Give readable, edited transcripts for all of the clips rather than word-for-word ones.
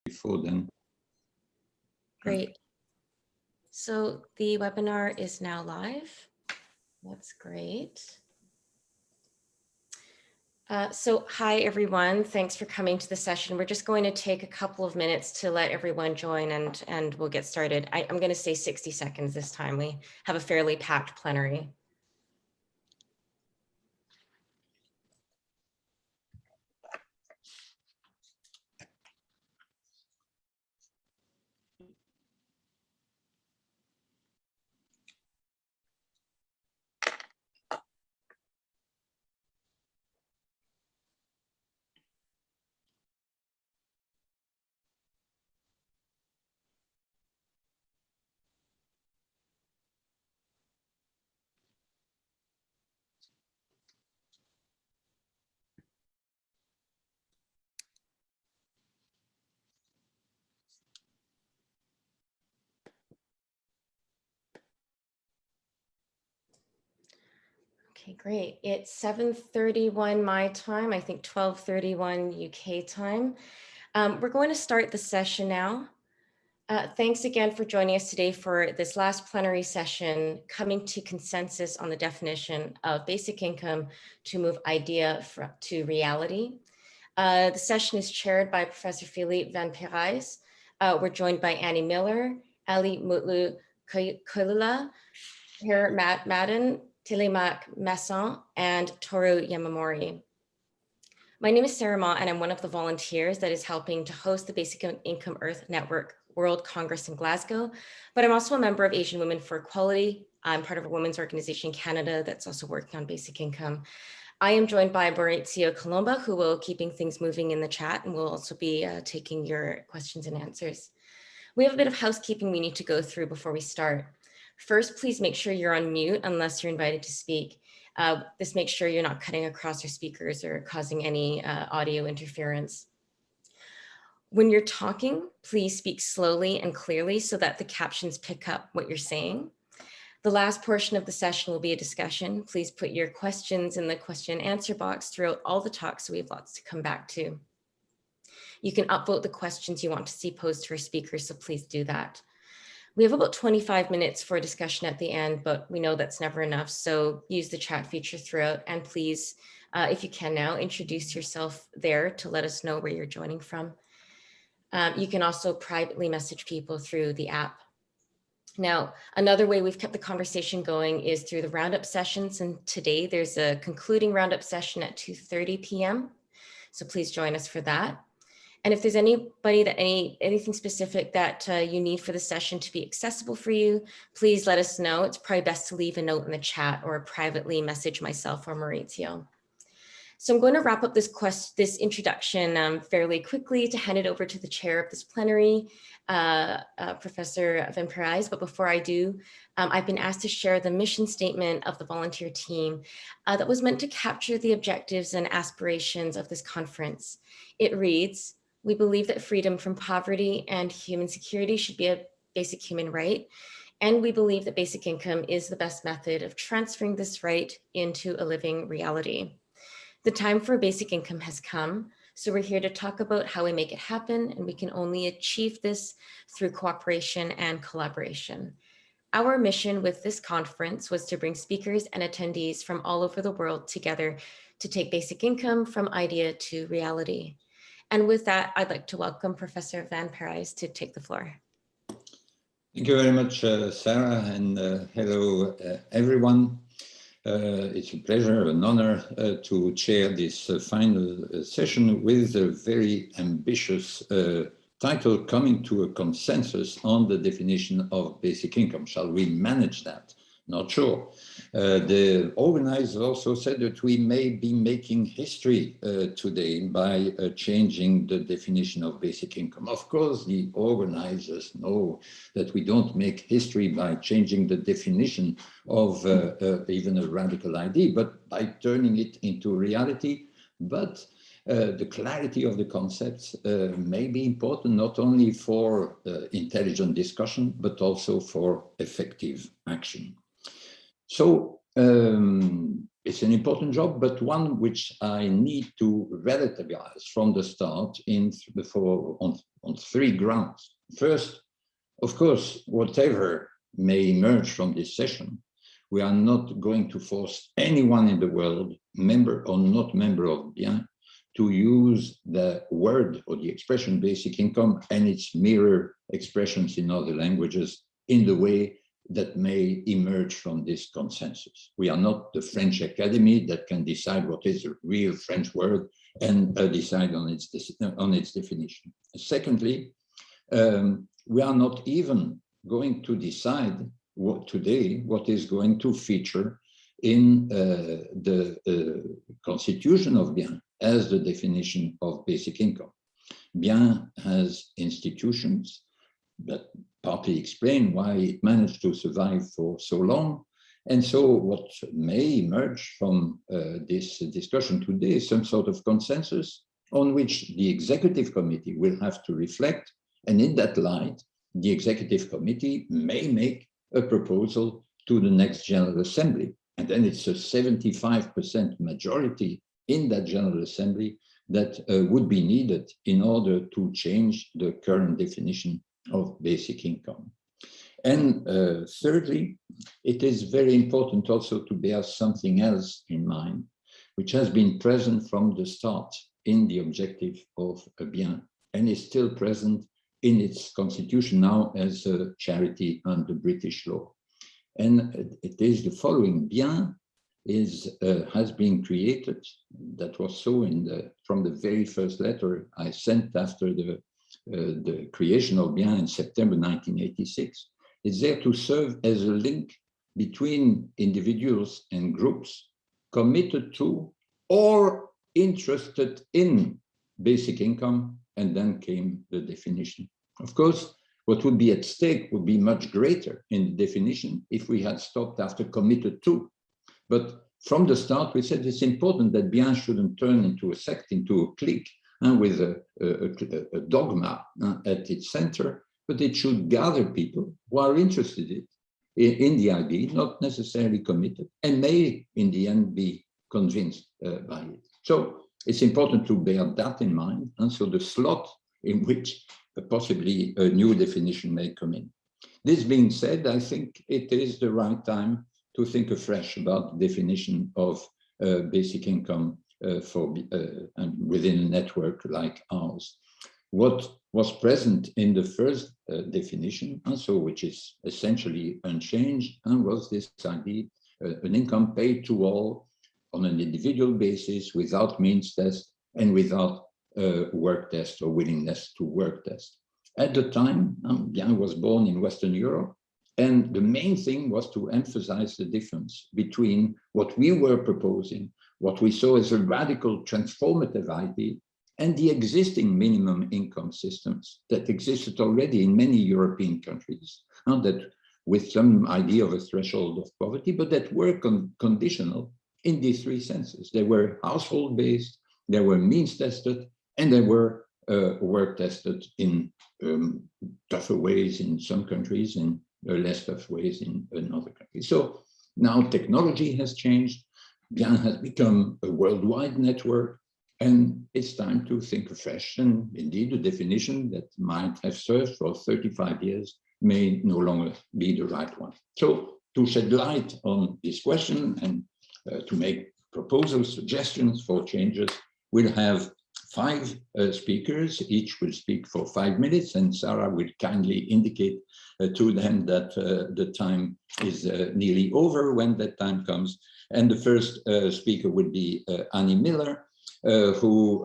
before then. Great. So the webinar is now live. That's great. So hi, everyone. Thanks for coming to the session. We're just going to take a couple of minutes to let everyone join and we'll get started. I'm going to say 60 seconds this time. We have a fairly packed plenary. Okay, great. It's 7:31 my time, I think 12:31 UK time. We're going to start the session now. Thanks again for joining us today for this last plenary session, coming to consensus on the definition of basic income to move idea to reality. The session is chaired by Professor Philippe Van Perijs. We're joined by Annie Miller, Ali Mutlu Kulula, Per Madden, Telemak Masson, and Toru Yamamori. My name is Sarah Ma, and I'm one of the volunteers that is helping to host the Basic Income Earth Network World Congress in Glasgow, but I'm also a member of Asian Women for Equality. I'm part of a women's organization in Canada that's also working on basic income. I am joined by Maurizio Colomba, who will keeping things moving in the chat, and will also be taking your questions and answers. We have a bit of housekeeping we need to go through before we start. First, please make sure you're on mute unless you're invited to speak. This makes sure you're not cutting across your speakers or causing any audio interference. When you're talking, please speak slowly and clearly so that the captions pick up what you're saying. The last portion of the session will be a discussion. Please put your questions in the question and answer box throughout all the talks so we have lots to come back to. You can upvote the questions you want to see posed to our speakers, so please do that. We have about 25 minutes for a discussion at the end, but we know that's never enough. So use the chat feature throughout, and please, if you can now, introduce yourself there to let us know where you're joining from. You can also privately message people through the app. Now, another way we've kept the conversation going is through the roundup sessions. And today there's a concluding roundup session at 2:30 p.m. So please join us for that. And if there's anybody that anything specific that you need for the session to be accessible for you, please let us know. It's probably best to leave a note in the chat or privately message myself or Maurizio. So I'm going to wrap up this introduction fairly quickly to hand it over to the chair of this plenary, Professor Van Perijs. But before I do, I've been asked to share the mission statement of the volunteer team that was meant to capture the objectives and aspirations of this conference. It reads, "We believe that freedom from poverty and human security should be a basic human right. And we believe that basic income is the best method of transferring this right into a living reality. The time for basic income has come, so we're here to talk about how we make it happen, and we can only achieve this through cooperation and collaboration. Our mission with this conference was to bring speakers and attendees from all over the world together to take basic income from idea to reality." And with that, I'd like to welcome Professor Van Perijs to take the floor. Thank you very much, Sarah, and hello, everyone. It's a pleasure, an honor to chair this final session with a very ambitious title, "Coming to a Consensus on the Definition of Basic Income." Shall we manage that? Not sure. The organizers also said that we may be making history today by changing the definition of basic income. Of course, the organizers know that we don't make history by changing the definition of even a radical idea, but by turning it into reality. But the clarity of the concepts may be important not only for intelligent discussion, but also for effective action. So it's an important job, but one which I need to relativize from the start on three grounds. First, of course, whatever may emerge from this session, we are not going to force anyone in the world, member or not member of Bien, to use the word or the expression basic income and its mirror expressions in other languages in the way that may emerge from this consensus. We are not the French Academy that can decide what is a real French word and decide on its definition. Secondly, we are not even going to decide today what is going to feature in the constitution of Bien as the definition of basic income. Bien has institutions that partly explain why it managed to survive for so long. And so what may emerge from this discussion today is some sort of consensus on which the executive committee will have to reflect. And in that light, the executive committee may make a proposal to the next General Assembly. And then it's a 75% majority in that General Assembly that would be needed in order to change the current definition of basic income. And thirdly, it is very important also to bear something else in mind, which has been present from the start in the objective of Bien, and is still present in its constitution now as a charity under British law. And it is the following: Bien has been created, that was so from the very first letter I sent after the creation of Bien in September 1986. It's there to serve as a link between individuals and groups committed to or interested in basic income, and then came the definition. Of course, what would be at stake would be much greater in the definition if we had stopped after committed to. But from the start, we said it's important that Bien shouldn't turn into a sect, into a clique, with a dogma at its center, but it should gather people who are interested in the idea, not necessarily committed, and may in the end be convinced by it. So it's important to bear that in mind, and so the slot in which possibly a new definition may come in. This being said, I think it is the right time to think afresh about the definition of basic income within a network like ours. What was present in the first definition, and so which is essentially unchanged, and was this idea, an income paid to all on an individual basis without means test and without work test or willingness to work test. At the time, Bien was born in Western Europe, and the main thing was to emphasize the difference between what we were proposing, what we saw as a radical transformative idea, and the existing minimum income systems that existed already in many European countries, that with some idea of a threshold of poverty, but that were conditional in these three senses. They were household-based, they were means-tested, and they were work-tested in tougher ways in some countries and less tough ways in other countries. So now technology has changed, Bien has become a worldwide network, and it's time to think afresh. And indeed, the definition that might have served for 35 years may no longer be the right one. So to shed light on this question and to make proposals, suggestions for changes, we'll have 5 speakers. Each will speak for 5 minutes, and Sarah will kindly indicate to them that the time is nearly over when that time comes. And the first speaker would be Annie Miller, who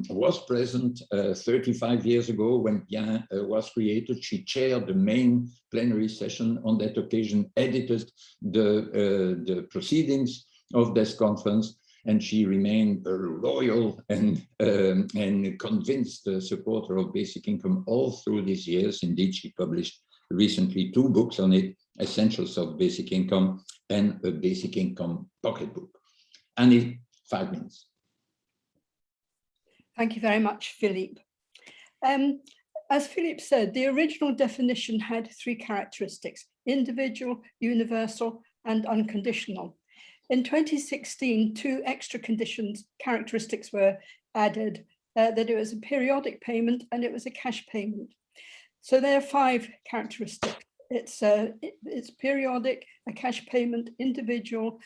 was present 35 years ago when Bien was created. She chaired the main plenary session on that occasion, edited the proceedings of this conference, and she remained a loyal and convinced supporter of basic income all through these years. Indeed, she published recently 2 books on it, Essentials of Basic Income and a Basic Income Pocketbook. Annie, 5 minutes. Thank you very much, Philippe. As Philippe said, the original definition had 3 characteristics: individual, universal, and unconditional. In 2016, 2 extra characteristics were added: that it was a periodic payment, and it was a cash payment. So there are 5 characteristics. It's periodic, a cash payment, individual,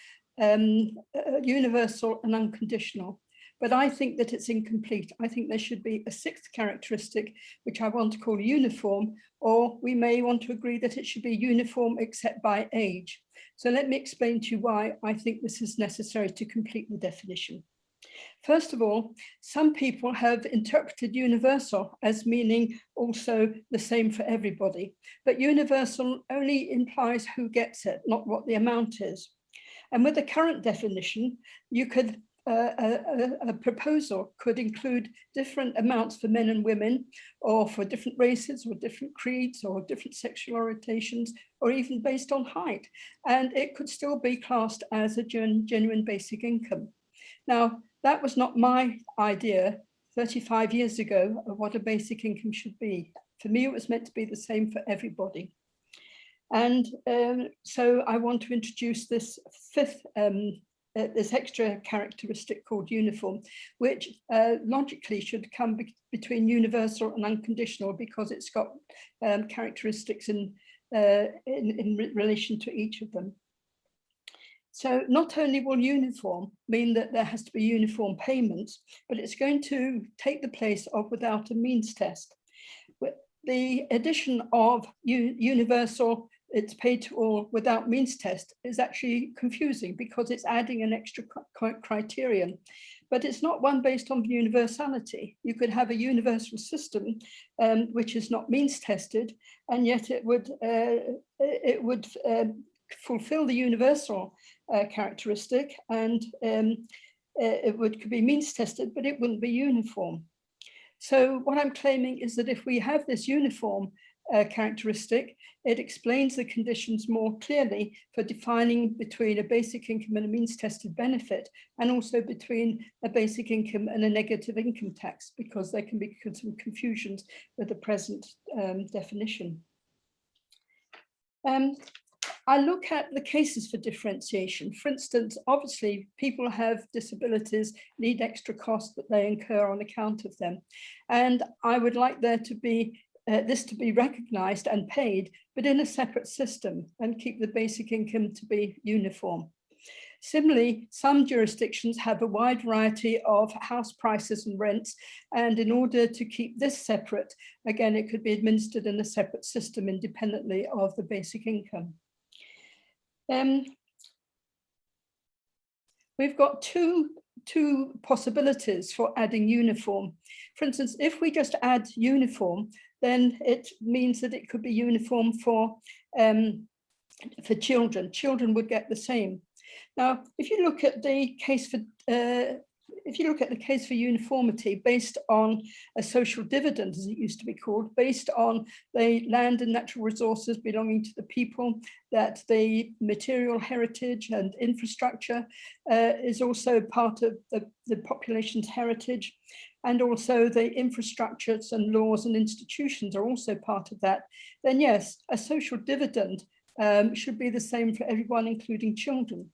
universal, and unconditional. But I think that it's incomplete. I think there should be a 6th characteristic, which I want to call uniform, or we may want to agree that it should be uniform except by age. So let me explain to you why I think this is necessary to complete the definition. First of all, some people have interpreted universal as meaning also the same for everybody, but universal only implies who gets it, not what the amount is. And with the current definition, you could a proposal could include different amounts for men and women, or for different races, or different creeds, or different sexual orientations, or even based on height. And it could still be classed as a genuine basic income. Now, that was not my idea 35 years ago of what a basic income should be. For me, it was meant to be the same for everybody. And so I want to introduce this 5th this extra characteristic called uniform, which logically should come between universal and unconditional, because it's got characteristics in relation to each of them. So not only will uniform mean that there has to be uniform payments, but it's going to take the place of without a means test. The addition of universal, it's paid to all without means test, is actually confusing, because it's adding an extra criterion, but it's not one based on universality. You could have a universal system which is not means tested, and yet it would fulfill the universal characteristic, and it could be means tested, but it wouldn't be uniform. So what I'm claiming is that if we have this uniform characteristic, it explains the conditions more clearly for defining between a basic income and a means tested benefit, and also between a basic income and a negative income tax, because there can be some confusions with the present definition. I look at the cases for differentiation. For instance, obviously, people have disabilities, need extra costs that they incur on account of them. And I would like there to be this to be recognized and paid, but in a separate system, and keep the basic income to be uniform. Similarly, some jurisdictions have a wide variety of house prices and rents, and in order to keep this separate, again, it could be administered in a separate system independently of the basic income. We've got two possibilities for adding uniform. For instance, if we just add uniform, then it means that it could be uniform for children. Children would get the same. Now, if you look at the case for uniformity based on a social dividend, as it used to be called, based on the land and natural resources belonging to the people, that the material heritage and infrastructure is also part of the population's heritage, and also the infrastructures and laws and institutions are also part of that, then yes, a social dividend should be the same for everyone, including children.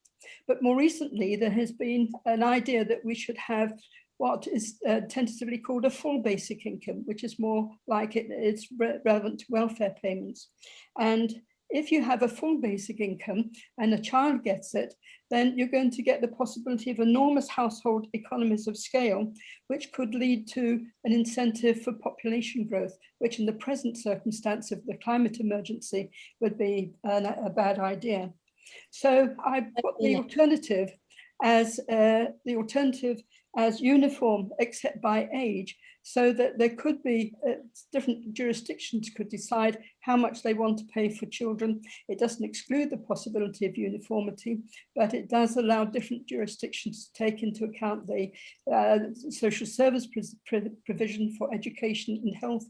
But more recently, there has been an idea that we should have what is tentatively called a full basic income, which is more like it's relevant to welfare payments. And if you have a full basic income and a child gets it, then you're going to get the possibility of enormous household economies of scale, which could lead to an incentive for population growth, which in the present circumstance of the climate emergency would be a bad idea. So I put the alternative as uniform except by age, so that there could be different jurisdictions could decide how much they want to pay for children. It doesn't exclude the possibility of uniformity, but it does allow different jurisdictions to take into account the social service provision for education and health,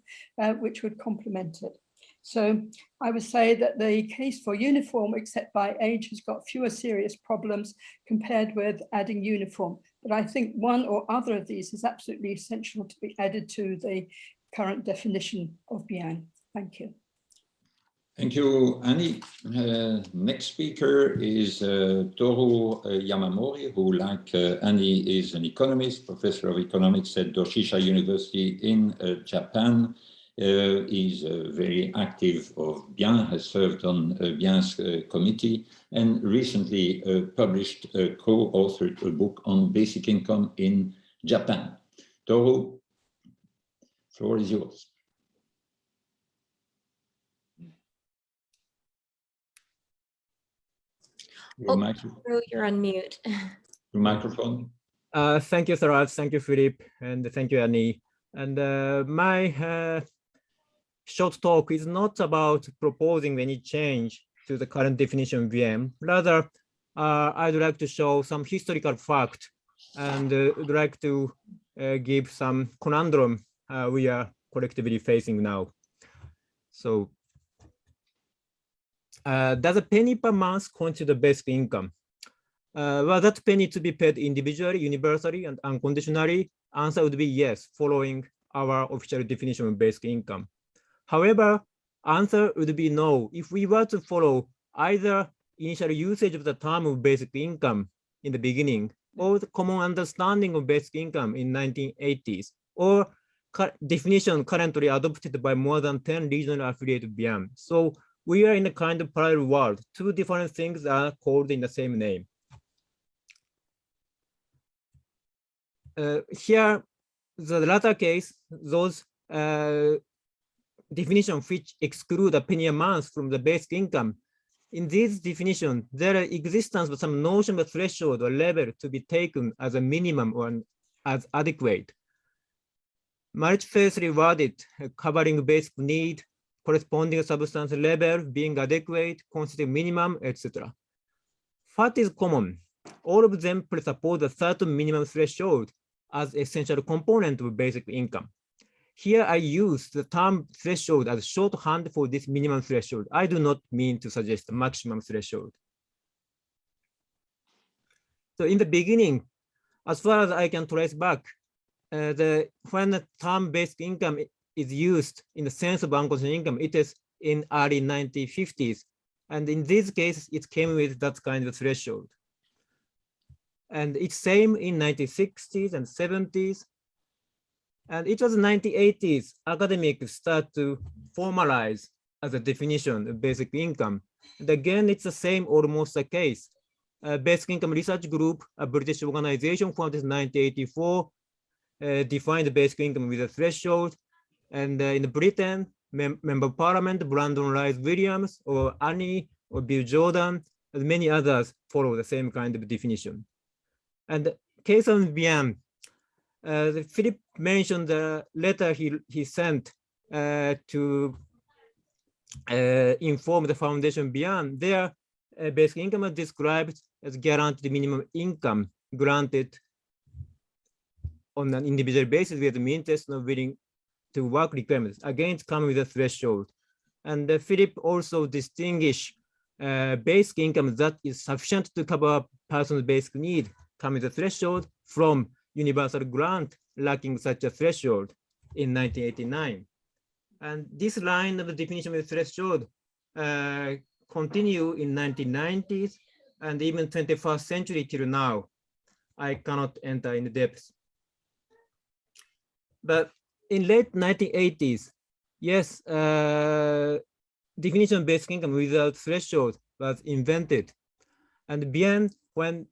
which would complement it. So I would say that the case for uniform except by age has got fewer serious problems compared with adding uniform. But I think one or other of these is absolutely essential to be added to the current definition of bien. Thank you. Thank you, Annie. Next speaker is Toru Yamamori, who, like Annie, is an economist, professor of economics at Doshisha University in Japan. Is very active of BIEN, has served on BIEN's committee, and recently published, co-authored a book on basic income in Japan. Toru, floor is yours. Your microphone. You're on mute. Your microphone. Thank you, Sarah. Thank you, Philip. And thank you, Annie. And my short talk is not about proposing any change to the current definition of BM. Rather, I'd like to show some historical fact and would like to give some conundrum we are collectively facing now. So, does a penny per month constitute basic income? Well, that penny to be paid individually, universally, and unconditionally? Answer would be yes, following our official definition of basic income. However, answer would be no if we were to follow either initial usage of the term of basic income in the beginning, or the common understanding of basic income in 1980s, or definition currently adopted by more than 10 regional affiliated BIAM. So we are in a kind of parallel world. Two different things are called in the same name. Here, the latter case, those definitions which exclude a penny a month from the basic income. In this definition, there is existence of some notion of threshold or level to be taken as a minimum or as adequate. Multi-facetly worded, covering basic need, corresponding substance level, being adequate, constitute minimum, etc. What is common? All of them presuppose a certain minimum threshold as essential component of basic income. Here I use the term threshold as shorthand for this minimum threshold. I do not mean to suggest the maximum threshold. So in the beginning, as far as I can trace back, when the term basic income is used in the sense of unconditional income, it is in early 1950s. And in this case, it came with that kind of threshold. And it's same in 1960s and 70s. And it was 1980s, academics start to formalize as a definition of basic income. And again, it's the same, almost the case. Basic Income Research Group, a British organization founded in 1984, defined basic income with a threshold. And in Britain, Member of Parliament, Brandon Rice Williams, or Annie, or Bill Jordan, and many others follow the same kind of definition. And the case of BIAM, Philip mentioned the letter he sent to inform the foundation BIAM. There, basic income is described as guaranteed minimum income granted on an individual basis with the mean test not willing to work requirements. Again, it's come with a threshold. And Philip also distinguished basic income that is sufficient to cover a person's basic need, come with a threshold, from universal grant lacking such a threshold in 1989. And this line of the definition of threshold continue in 1990s and even 21st century till now. I cannot enter in depth. But in late 1980s, yes, definition of basic income without threshold was invented. And BIAM, when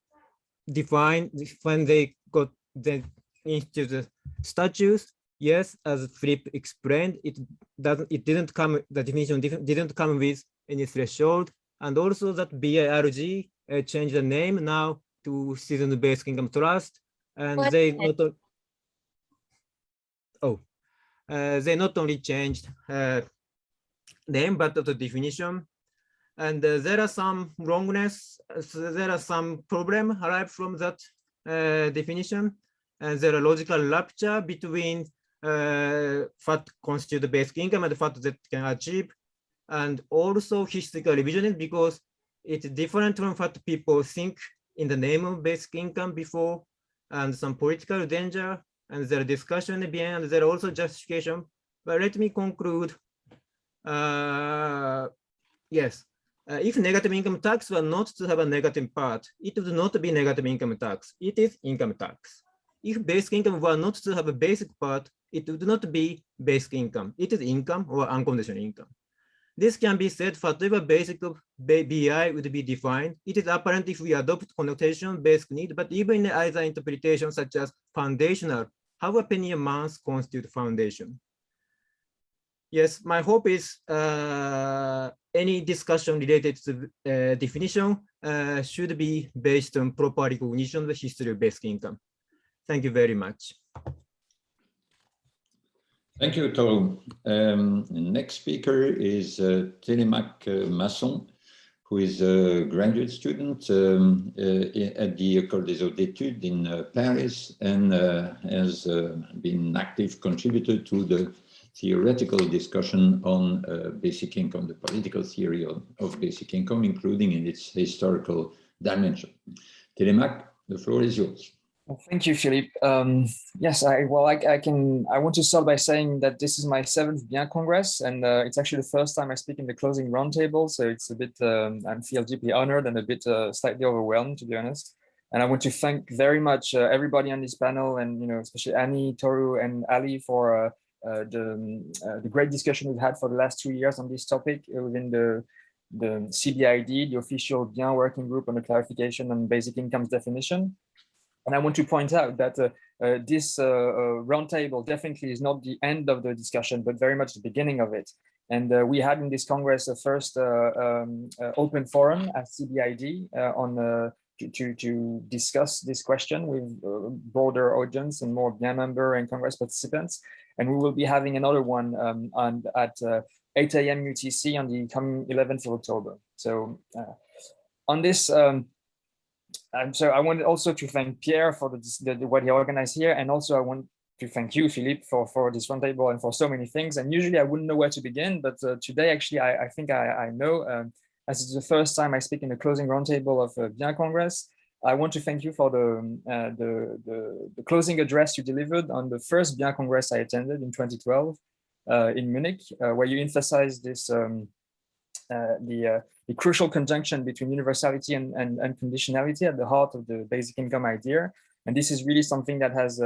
they got the institute statutes, yes, as Philip explained, the definition didn't come with any threshold, and also that BIRG changed the name now to Citizen Basic Income Trust, and they not only changed name but also definition, and there are some wrongness, there are some problem arrived from that definition, and there are logical rupture between what constitutes basic income and what that can achieve, and also historical revisionism because it's different from what people think in the name of basic income before, and some political danger, and there are discussion behind, and there are also justification. But let me conclude. Yes. If negative income tax were not to have a negative part, it would not be negative income tax. It is income tax. If basic income were not to have a basic part, it would not be basic income. It is income or unconditional income. This can be said for whatever basic of BI would be defined. It is apparent if we adopt connotation basic need, but even in either interpretation such as foundational, how a penny a month constitute foundation. Yes, my hope is any discussion related to definition should be based on proper recognition of the history of basic income. Thank you very much. Thank you, Toru. Next speaker is Télémaque Masson, who is a graduate student at the École des Hautes Études in Paris and has been an active contributor to the theoretical discussion on basic income, the political theory of basic income, including in its historical dimension. Télémaque, the floor is yours. Well, thank you, Philippe. Yes, I want to start by saying that this is my 7th Bien Congress, and it's actually the first time I speak in the closing roundtable. So it's a bit, I feel deeply honored and a bit slightly overwhelmed, to be honest. And I want to thank very much everybody on this panel, and especially Annie, Toru, and Ali for the great discussion we've had for the last 2 years on this topic within the CBID, the official Bien working group on the clarification on basic income's definition. And I want to point out that this roundtable definitely is not the end of the discussion, but very much the beginning of it. And we had in this Congress a first open forum at CBID to discuss this question with broader audience and more Bien member and Congress participants. And we will be having another one at 8 a.m. UTC on the coming 11th of October. So on this, so I wanted also to thank Pierre for what he organized here. And also I want to thank you, Philippe, for this roundtable and for so many things. And usually I wouldn't know where to begin, but today actually I think I know, as it's the first time I speak in the closing roundtable of Bien Congress. I want to thank you for the closing address you delivered on the first Bien Congress I attended in 2012 in Munich, where you emphasized this the crucial conjunction between universality and conditionality at the heart of the basic income idea. And this is really something that has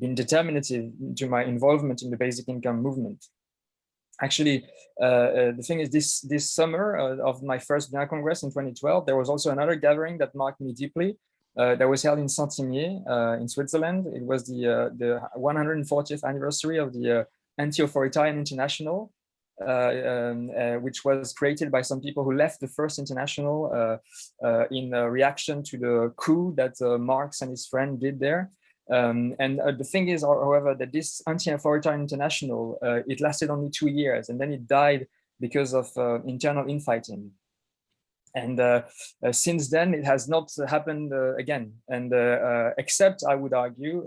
been determinative to my involvement in the basic income movement. Actually, the thing is, this summer of my first Bien Congress in 2012, there was also another gathering that marked me deeply. That was held in Saint-Imier in Switzerland. It was the 140th anniversary of the Anti-Authoritarian International, which was created by some people who left the first international in reaction to the coup that Marx and his friend did there. And the thing is, however, that this Anti-Authoritarian International, it lasted only 2 years, and then it died because of internal infighting. And since then, it has not happened again. And except, I would argue,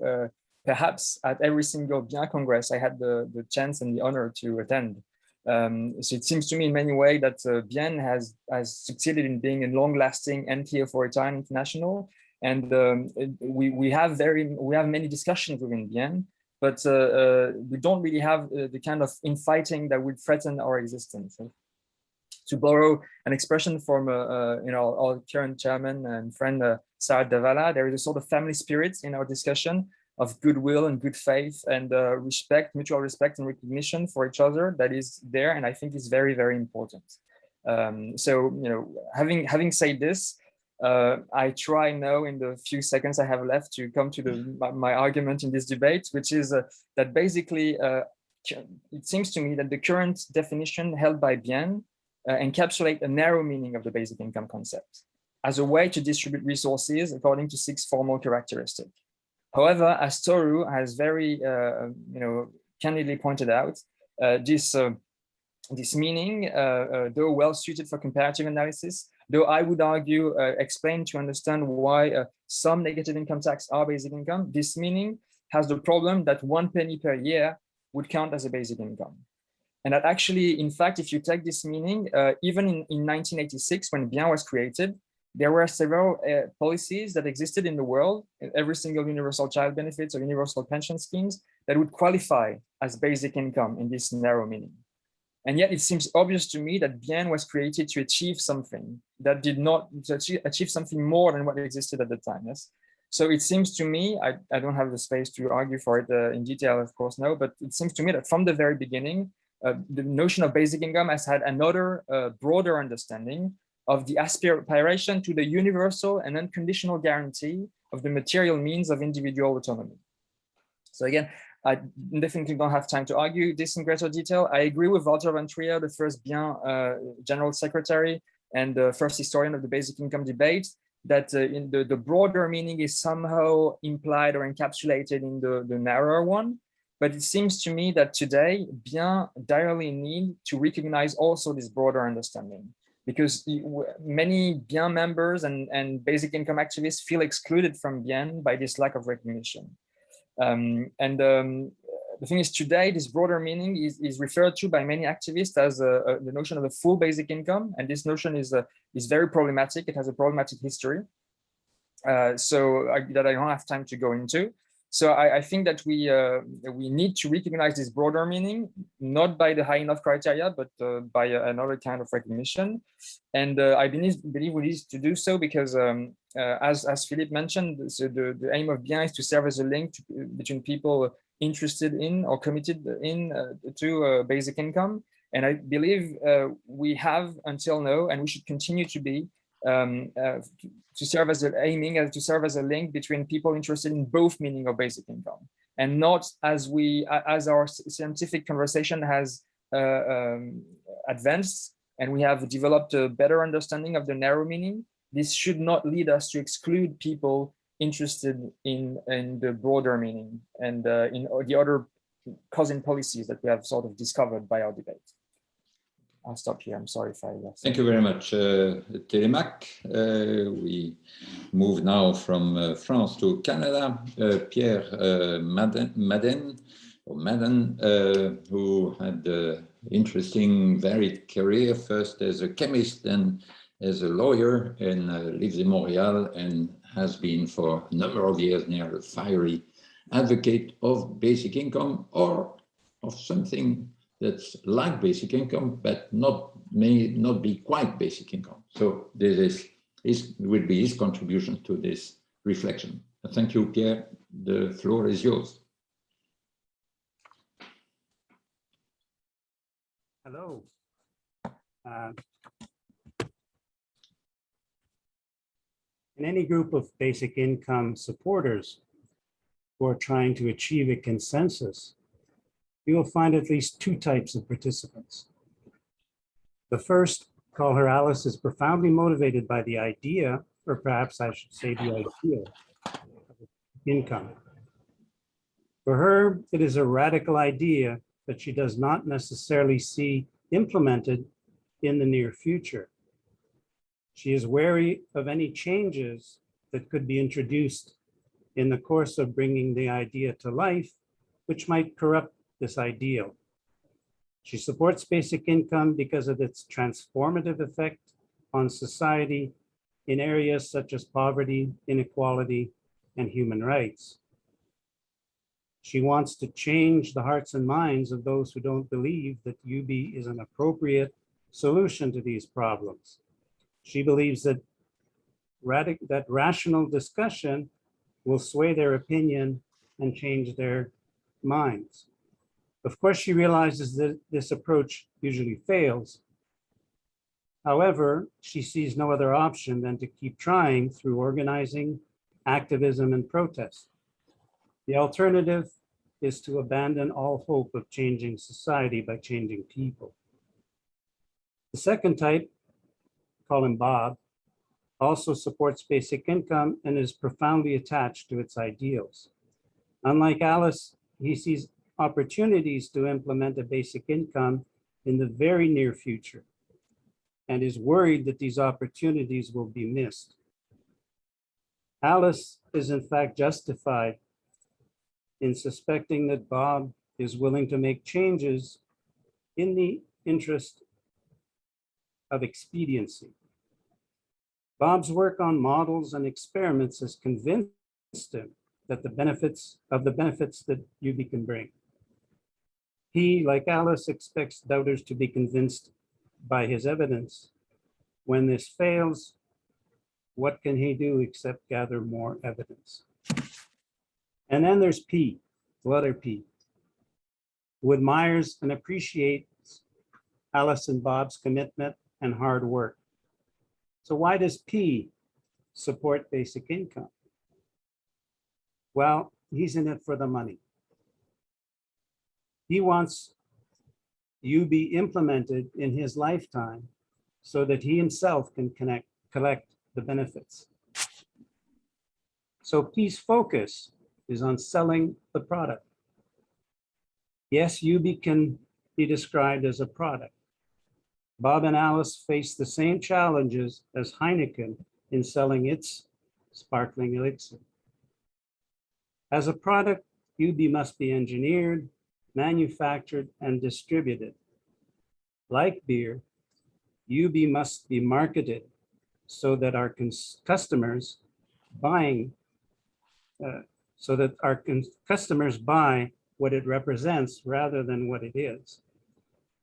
perhaps at every single Bien Congress, I had the chance and the honor to attend. So it seems to me in many ways that Bien has succeeded in being a long-lasting anti-authoritarian international, and we have many discussions within Bien, but we don't really have the kind of infighting that would threaten our existence. To borrow an expression from our current chairman and friend Sarah Davala, there is a sort of family spirit in our discussion of goodwill and good faith and respect, mutual respect and recognition for each other that is there, and I think is very, very important. So, having said this, I try now in the few seconds I have left to come to my argument in this debate, which is that basically it seems to me that the current definition held by Bien encapsulate a narrow meaning of the basic income concept as a way to distribute resources according to 6 formal characteristics. However, as Toru has very candidly pointed out, this meaning, though well suited for comparative analysis, though I would argue explain to understand why some negative income tax are basic income, this meaning has the problem that 1 penny per year would count as a basic income. And that actually, in fact, if you take this meaning, even in 1986, when Bien was created, there were several policies that existed in the world, every single universal child benefits or universal pension schemes that would qualify as basic income in this narrow meaning. And yet it seems obvious to me that bien was created to achieve something that did not achieve something more than what existed at the time. Yes. So it seems to me, I don't have the space to argue for it in detail, of course, no, but it seems to me that from the very beginning, the notion of basic income has had another broader understanding of the aspiration to the universal and unconditional guarantee of the material means of individual autonomy. So again, I definitely don't have time to argue this in greater detail. I agree with Walter van Trier, the first bien general secretary and the first historian of the basic income debate, that in the broader meaning is somehow implied or encapsulated in the narrower one. But it seems to me that today, bien direly need to recognize also this broader understanding, because many bien members and basic income activists feel excluded from bien by this lack of recognition. The thing is, today, this broader meaning is referred to by many activists as the notion of a full basic income. And this notion is very problematic. It has a problematic history. That I don't have time to go into. So I think that we need to recognize this broader meaning, not by the high enough criteria, but by another kind of recognition. And I believe we need to do so because, as Philippe mentioned, so the aim of bien is to serve as a link between people interested in or committed in to basic income. And I believe we have until now, and we should continue to be, to serve as to serve as a link between people interested in both meaning of basic income, and not as our scientific conversation has advanced and we have developed a better understanding of the narrow meaning. This should not lead us to exclude people interested in the broader meaning and in the other cousin policies that we have sort of discovered by our debate. I'll stop here. I'm sorry if I lost. Thank you very much, Télémaque. We move now from France to Canada. Pierre Madden, who had an interesting, varied career, first as a chemist, then as a lawyer, and lives in Montreal and has been for a number of years now a fiery advocate of basic income, or of something that's like basic income, but may not be quite basic income. So this will be his contribution to this reflection. Thank you, Pierre. The floor is yours. Hello. In any group of basic income supporters who are trying to achieve a consensus, you will find at least two types of participants. The first, call her Alice, is profoundly motivated by the idea, or perhaps I should say the ideal, of income. For her, it is a radical idea that she does not necessarily see implemented in the near future. She is wary of any changes that could be introduced in the course of bringing the idea to life, which might corrupt this ideal. She supports basic income because of its transformative effect on society in areas such as poverty, inequality, and human rights. She wants to change the hearts and minds of those who don't believe that UB is an appropriate solution to these problems. She believes that rational discussion will sway their opinion and change their minds. Of course, she realizes that this approach usually fails. However, she sees no other option than to keep trying through organizing, activism, and protest. The alternative is to abandon all hope of changing society by changing people. The second type, call him Bob, also supports basic income and is profoundly attached to its ideals. Unlike Alice, he sees opportunities to implement a basic income in the very near future and is worried that these opportunities will be missed. Alice is in fact justified in suspecting that Bob is willing to make changes in the interest of expediency. Bob's work on models and experiments has convinced him that the benefits that UB can bring. He, like Alice, expects doubters to be convinced by his evidence. When this fails, what can he do except gather more evidence? And then there's P, the letter P, who admires and appreciates Alice and Bob's commitment and hard work. So why does P support basic income? Well, he's in it for the money. He wants UB implemented in his lifetime so that he himself can collect the benefits. So P's focus is on selling the product. Yes, UB can be described as a product. Bob and Alice face the same challenges as Heineken in selling its sparkling elixir. As a product, UB must be engineered, manufactured, and distributed. Like beer, UB must be marketed so that our customers buy what it represents rather than what it is.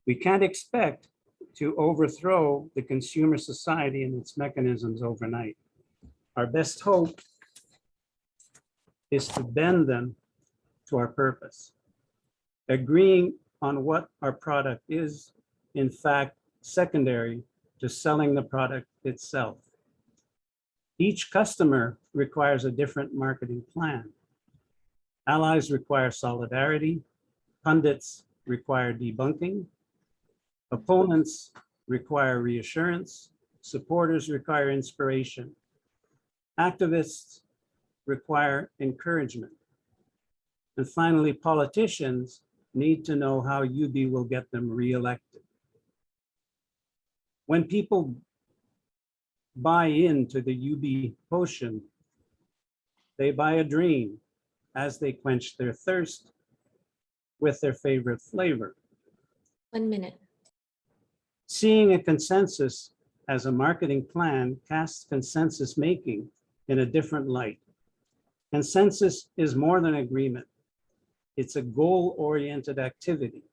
We can't expect to overthrow the consumer society and its mechanisms overnight. Our best hope is to bend them to our purpose. Agreeing on what our product is, in fact, secondary to selling the product itself. Each customer requires a different marketing plan. Allies require solidarity, pundits require debunking, opponents require reassurance, supporters require inspiration, activists require encouragement, and finally, politicians need to know how UB will get them reelected. When people buy into the UB potion, they buy a dream as they quench their thirst with their favorite flavor. 1 minute. Seeing a consensus as a marketing plan casts consensus making in a different light. Consensus is more than agreement. It's a goal-oriented activity.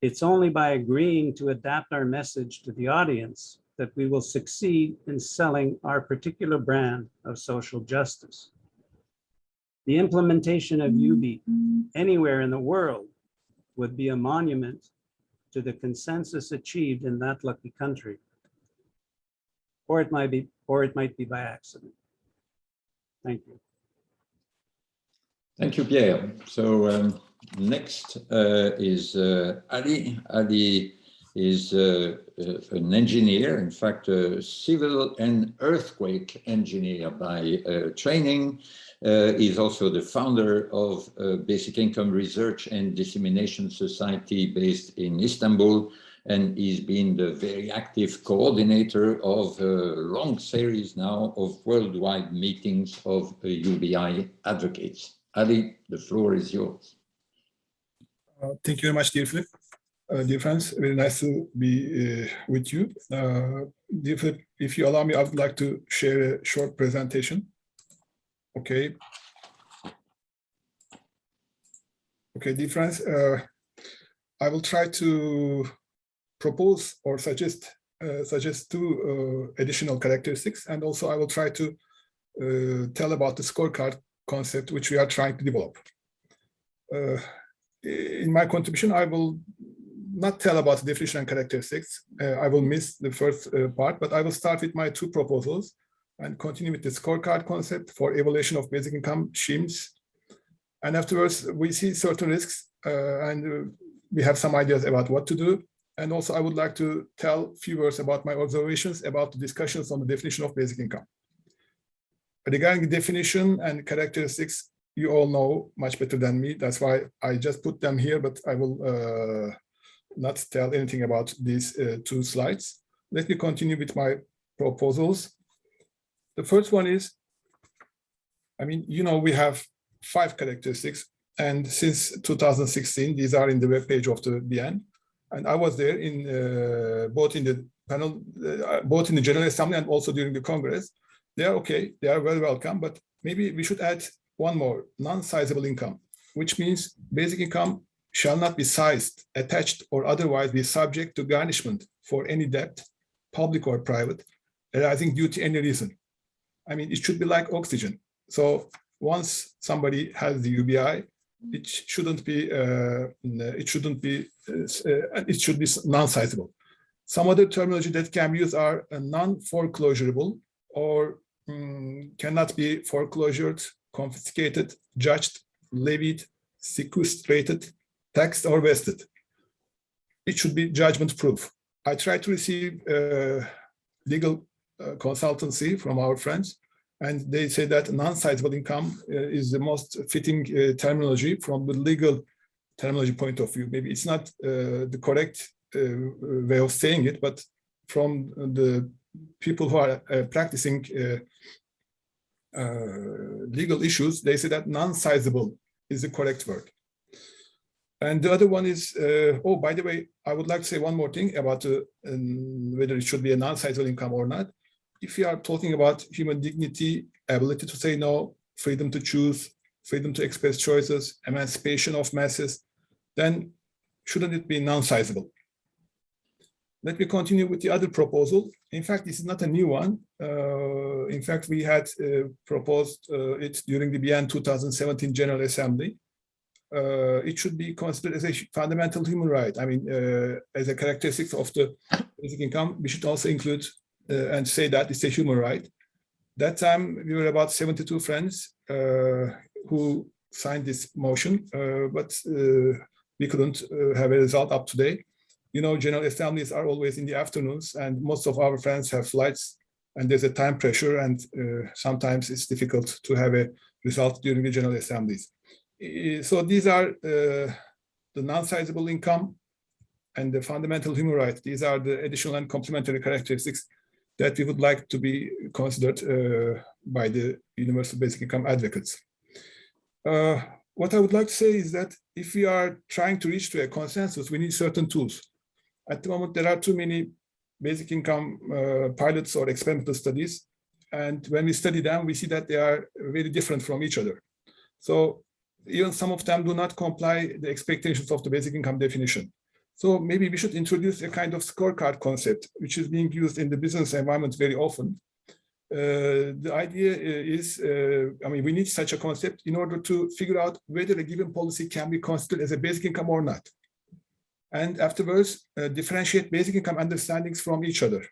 It's only by agreeing to adapt our message to the audience that we will succeed in selling our particular brand of social justice. The implementation of UB anywhere in the world would be a monument to the consensus achieved in that lucky country. Or it might be by accident. Thank you. Thank you, Pierre. So next is Ali. Ali is an engineer, in fact, a civil and earthquake engineer by training. He's also the founder of Basic Income Research and Dissemination Society based in Istanbul, and he's been the very active coordinator of a long series now of worldwide meetings of UBI advocates. Ali, the floor is yours. Thank you very much, dear Philip. Dear friends, very nice to be with you. Dear Philip, if you allow me, I would like to share a short presentation. Okay. Okay, dear friends, I will try to propose or suggest two additional characteristics, and also I will try to tell about the scorecard concept which we are trying to develop. In my contribution, I will not tell about the definition and characteristics. I will miss the first part, but I will start with my two proposals and continue with the scorecard concept for evaluation of basic income schemes. And afterwards, we see certain risks and we have some ideas about what to do. And also, I would like to tell a few words about my observations about the discussions on the definition of basic income. Regarding the definition and characteristics, you all know much better than me. That's why I just put them here, but I will not tell anything about these two slides. Let me continue with my proposals. The first one is, we have 5 characteristics, and since 2016, these are in the webpage of the BN, and I was there in both in the panel, both in the General Assembly and also during the Congress. They are okay, they are very welcome, but maybe we should add one more, non-sizable income, which means basic income shall not be seized, attached, or otherwise be subject to garnishment for any debt, public or private, arising due to any reason. I mean, it should be like oxygen. So once somebody has the UBI, it should be non-sizable. Some other terminology that can be used are non-foreclosurable or cannot be foreclosured, confiscated, judged, levied, sequestrated, taxed, or vested. It should be judgment proof. I try to receive legal consultancy from our friends, and they say that non-sizable income is the most fitting terminology from the legal terminology point of view. Maybe it's not the correct way of saying it, but from the people who are practicing legal issues, they say that non-sizable is the correct word. And the other one is, oh, by the way, I would like to say one more thing about whether it should be a non-sizable income or not. If you are talking about human dignity, ability to say no, freedom to choose, freedom to express choices, emancipation of masses, then shouldn't it be non-sizable? Let me continue with the other proposal. In fact, this is not a new one. In fact, we had proposed it during the BN 2017 General Assembly. It should be considered as a fundamental human right. I mean, as a characteristic of the basic income, we should also include and say that it's a human right. That time, we were about 72 friends who signed this motion, but we couldn't have a result up to date. You know, General Assemblies are always in the afternoons, and most of our friends have flights, and there's a time pressure, and sometimes it's difficult to have a result during the General Assemblies. So these are the non-sizable income and the fundamental human right. These are the additional and complementary characteristics that we would like to be considered by the universal basic income advocates. What I would like to say is that if we are trying to reach to a consensus, we need certain tools. At the moment, there are too many basic income pilots or experimental studies. And when we study them, we see that they are very different from each other. So even some of them do not comply the expectations of the basic income definition. So maybe we should introduce a kind of scorecard concept, which is being used in the business environment very often. The idea is, I mean, we need such a concept in order to figure out whether a given policy can be considered as a basic income or not. And afterwards, differentiate basic income understandings from each other,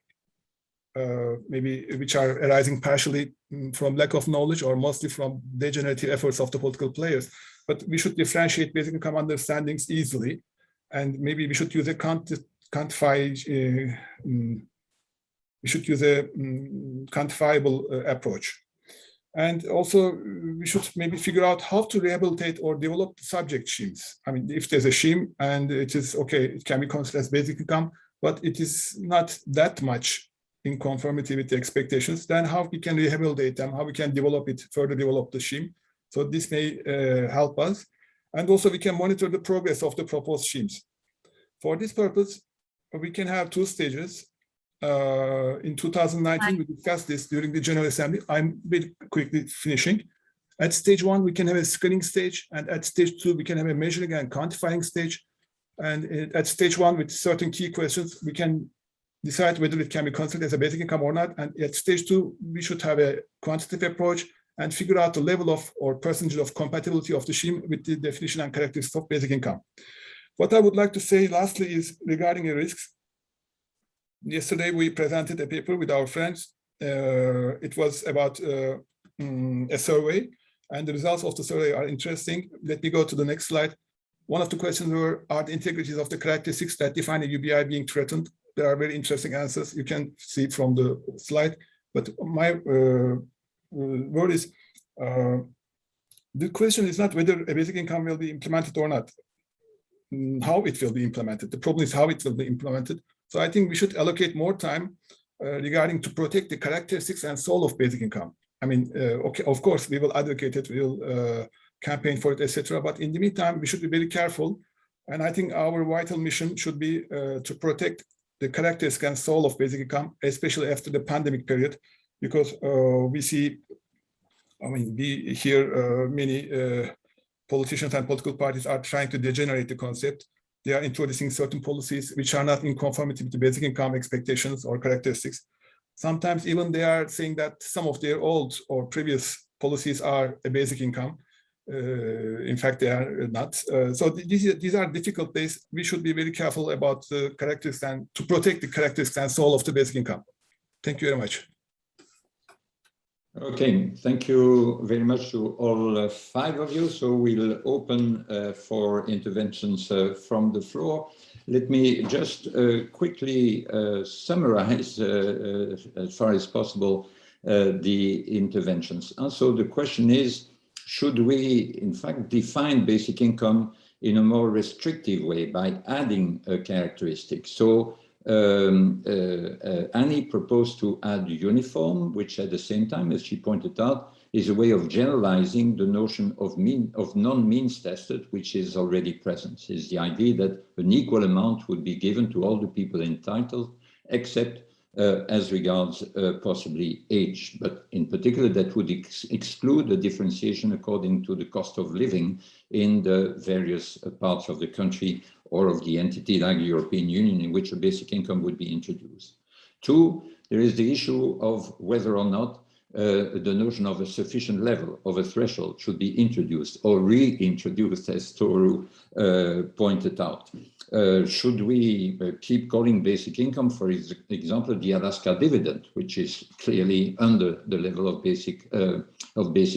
maybe which are arising partially from lack of knowledge or mostly from degenerative efforts of the political players. But we should differentiate basic income understandings easily. And maybe we should use a quantifiable approach. And also, we should maybe figure out how to rehabilitate or develop subject schemes. I mean, if there's a scheme and it is okay, it can be considered as basic income, but it is not that much in conformity with the expectations, then how we can rehabilitate them, how we can develop it, further develop the scheme. So this may help us. And also we can monitor the progress of the proposed schemes. For this purpose, we can have two stages. In 2019, we discussed this during the General Assembly. I'm very quickly finishing. At stage 1, we can have a screening stage, and at stage 2, we can have a measuring and quantifying stage. And at stage 1, with certain key questions, we can decide whether it can be considered as a basic income or not. And at stage 2, we should have a quantitative approach and figure out the level of or percentage of compatibility of the scheme with the definition and characteristics of basic income. What I would like to say lastly is regarding the risks. Yesterday, we presented a paper with our friends. It was about a survey, and the results of the survey are interesting. Let me go to the next slide. One of the questions were, are the integrities of the characteristics that define a UBI being threatened? There are very interesting answers. You can see it from the slide. But my word is, the question is not whether a basic income will be implemented or not, how it will be implemented. The problem is how it will be implemented. So I think we should allocate more time regarding to protect the characteristics and soul of basic income. I mean, okay, of course, we will advocate it, we will campaign for it, etc. But in the meantime, we should be very careful. And I think our vital mission should be to protect the characteristics and soul of basic income, especially after the pandemic period, because we see, I mean, we hear many politicians and political parties are trying to degenerate the concept. They are introducing certain policies which are not in conformity with the basic income expectations or characteristics. Sometimes even they are saying that some of their old or previous policies are a basic income. In fact, they are not. So these are difficult days. We should be very careful about the characteristics and to protect the characteristics and soul of the basic income. Thank you very much. Okay, thank you very much to all five of you. So we'll open for interventions from the floor. Let me just quickly summarize as far as possible the interventions. And so the question is, should we in fact define basic income in a more restrictive way by adding a characteristic? So Annie proposed to add uniform, which at the same time, as she pointed out, is a way of generalizing the notion of non-means tested, which is already present. Is the idea that an equal amount would be given to all the people entitled, except as regards possibly age, but in particular that would exclude the differentiation according to the cost of living in the various parts of the country or of the entity like the European Union in which a basic income would be introduced. Two, there is the issue of whether or not the notion of a sufficient level of a threshold should be introduced or reintroduced, as Toru pointed out. Should we keep calling basic income, for example, the Alaska dividend, which is clearly under the level of basic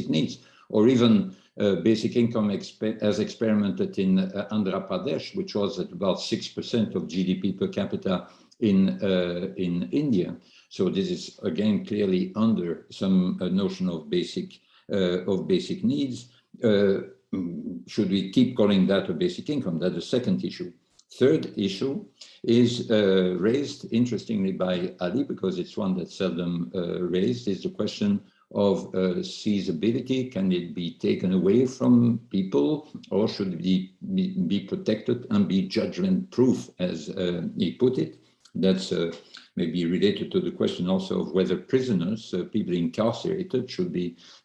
needs, or even basic income as experimented in Andhra Pradesh, which was at about 6% of GDP per capita in India. So this is again clearly under some notion of basic needs. Should we keep calling that a basic income? That's the second issue. Third issue is raised interestingly by Ali, because it's one that's seldom raised, is the question of seizability. Can it be taken away from people, or should it be protected and be judgment proof, as he put it? That's maybe related to the question also of whether prisoners, people incarcerated, should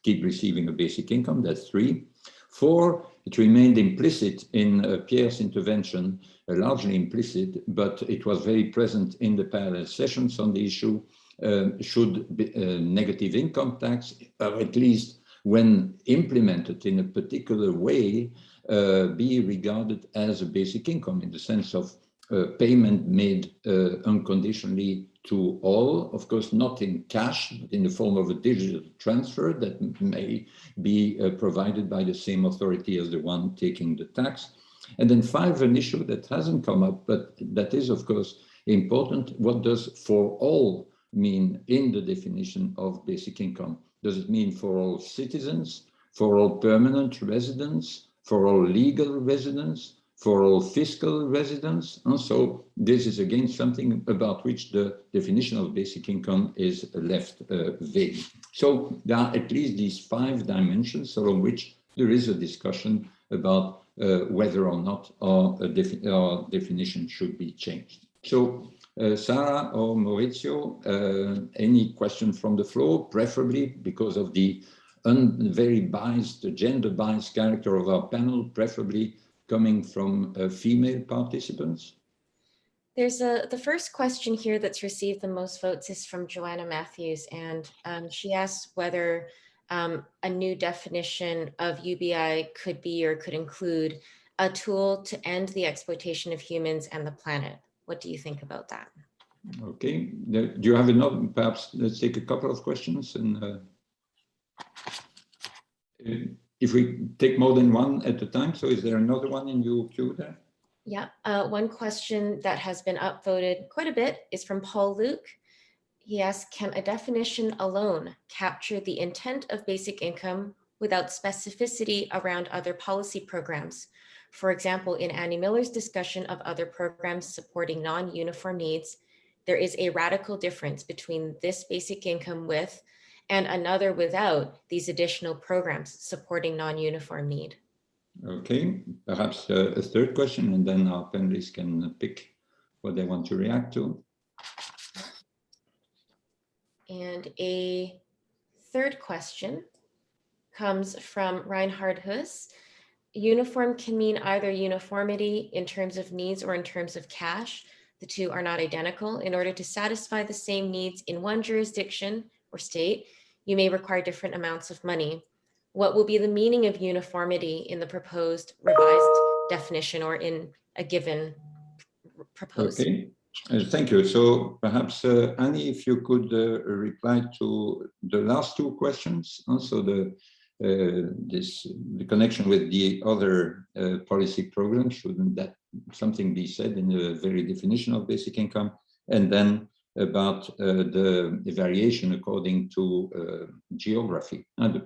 keep receiving a basic income. That's three. Four, it remained implicit in Pierre's intervention, largely implicit, but it was very present in the parallel sessions on the issue. Should negative income tax, or at least when implemented in a particular way, be regarded as a basic income in the sense of payment made unconditionally to all, of course, not in cash, but in the form of a digital transfer that may be provided by the same authority as the one taking the tax. And then five, an issue that hasn't come up, but that is, of course, important. What does for all mean in the definition of basic income? Does it mean for all citizens, for all permanent residents, for all legal residents, for all fiscal residents? And so this is again something about which the definition of basic income is left vague. So there are at least these five dimensions along which there is a discussion about whether or not our definition should be changed. So Sarah or Maurizio, any question from the floor, preferably because of the very biased, gender biased character of our panel, preferably coming from female participants? There's the first question here that's received the most votes is from Joanna Matthews, and she asks whether a new definition of UBI could be or could include a tool to end the exploitation of humans and the planet. What do you think about that? Okay, do you have another? Perhaps let's take a couple of questions, and if we take more than one at a time. So is there another one in your queue there? Yeah, one question that has been upvoted quite a bit is from Paul Luke. He asks, can a definition alone capture the intent of basic income without specificity around other policy programs? For example, in Annie Miller's discussion of other programs supporting non-uniform needs, there is a radical difference between this basic income with and another without these additional programs supporting non-uniform need. Okay, perhaps a third question, and then our panelists can pick what they want to react to. And a third question comes from Reinhard Huss. Uniform can mean either uniformity in terms of needs or in terms of cash. The two are not identical. In order to satisfy the same needs in one jurisdiction or state, you may require different amounts of money. What will be the meaning of uniformity in the proposed revised definition or in a given proposed? Okay, thank you. So perhaps Annie, if you could reply to the last two questions, also the connection with the other policy programs, shouldn't that something be said in the very definition of basic income? And then about the variation according to geography. I've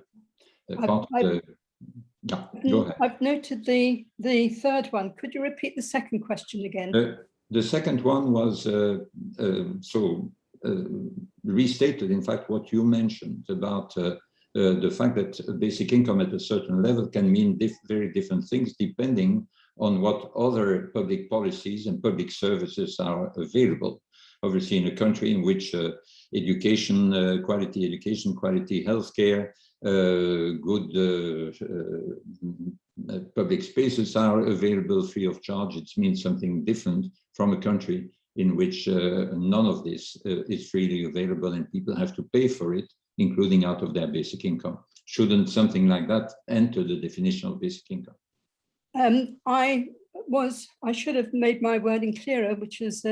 noted the third one. Could you repeat the second question again? The second one was restated, in fact, what you mentioned about the fact that basic income at a certain level can mean very different things depending on what other public policies and public services are available. Obviously, in a country in which quality education, quality healthcare, good public spaces are available free of charge, it means something different from a country in which none of this is freely available and people have to pay for it, including out of their basic income. Shouldn't something like that enter the definition of basic income? I should have made my wording clearer, which is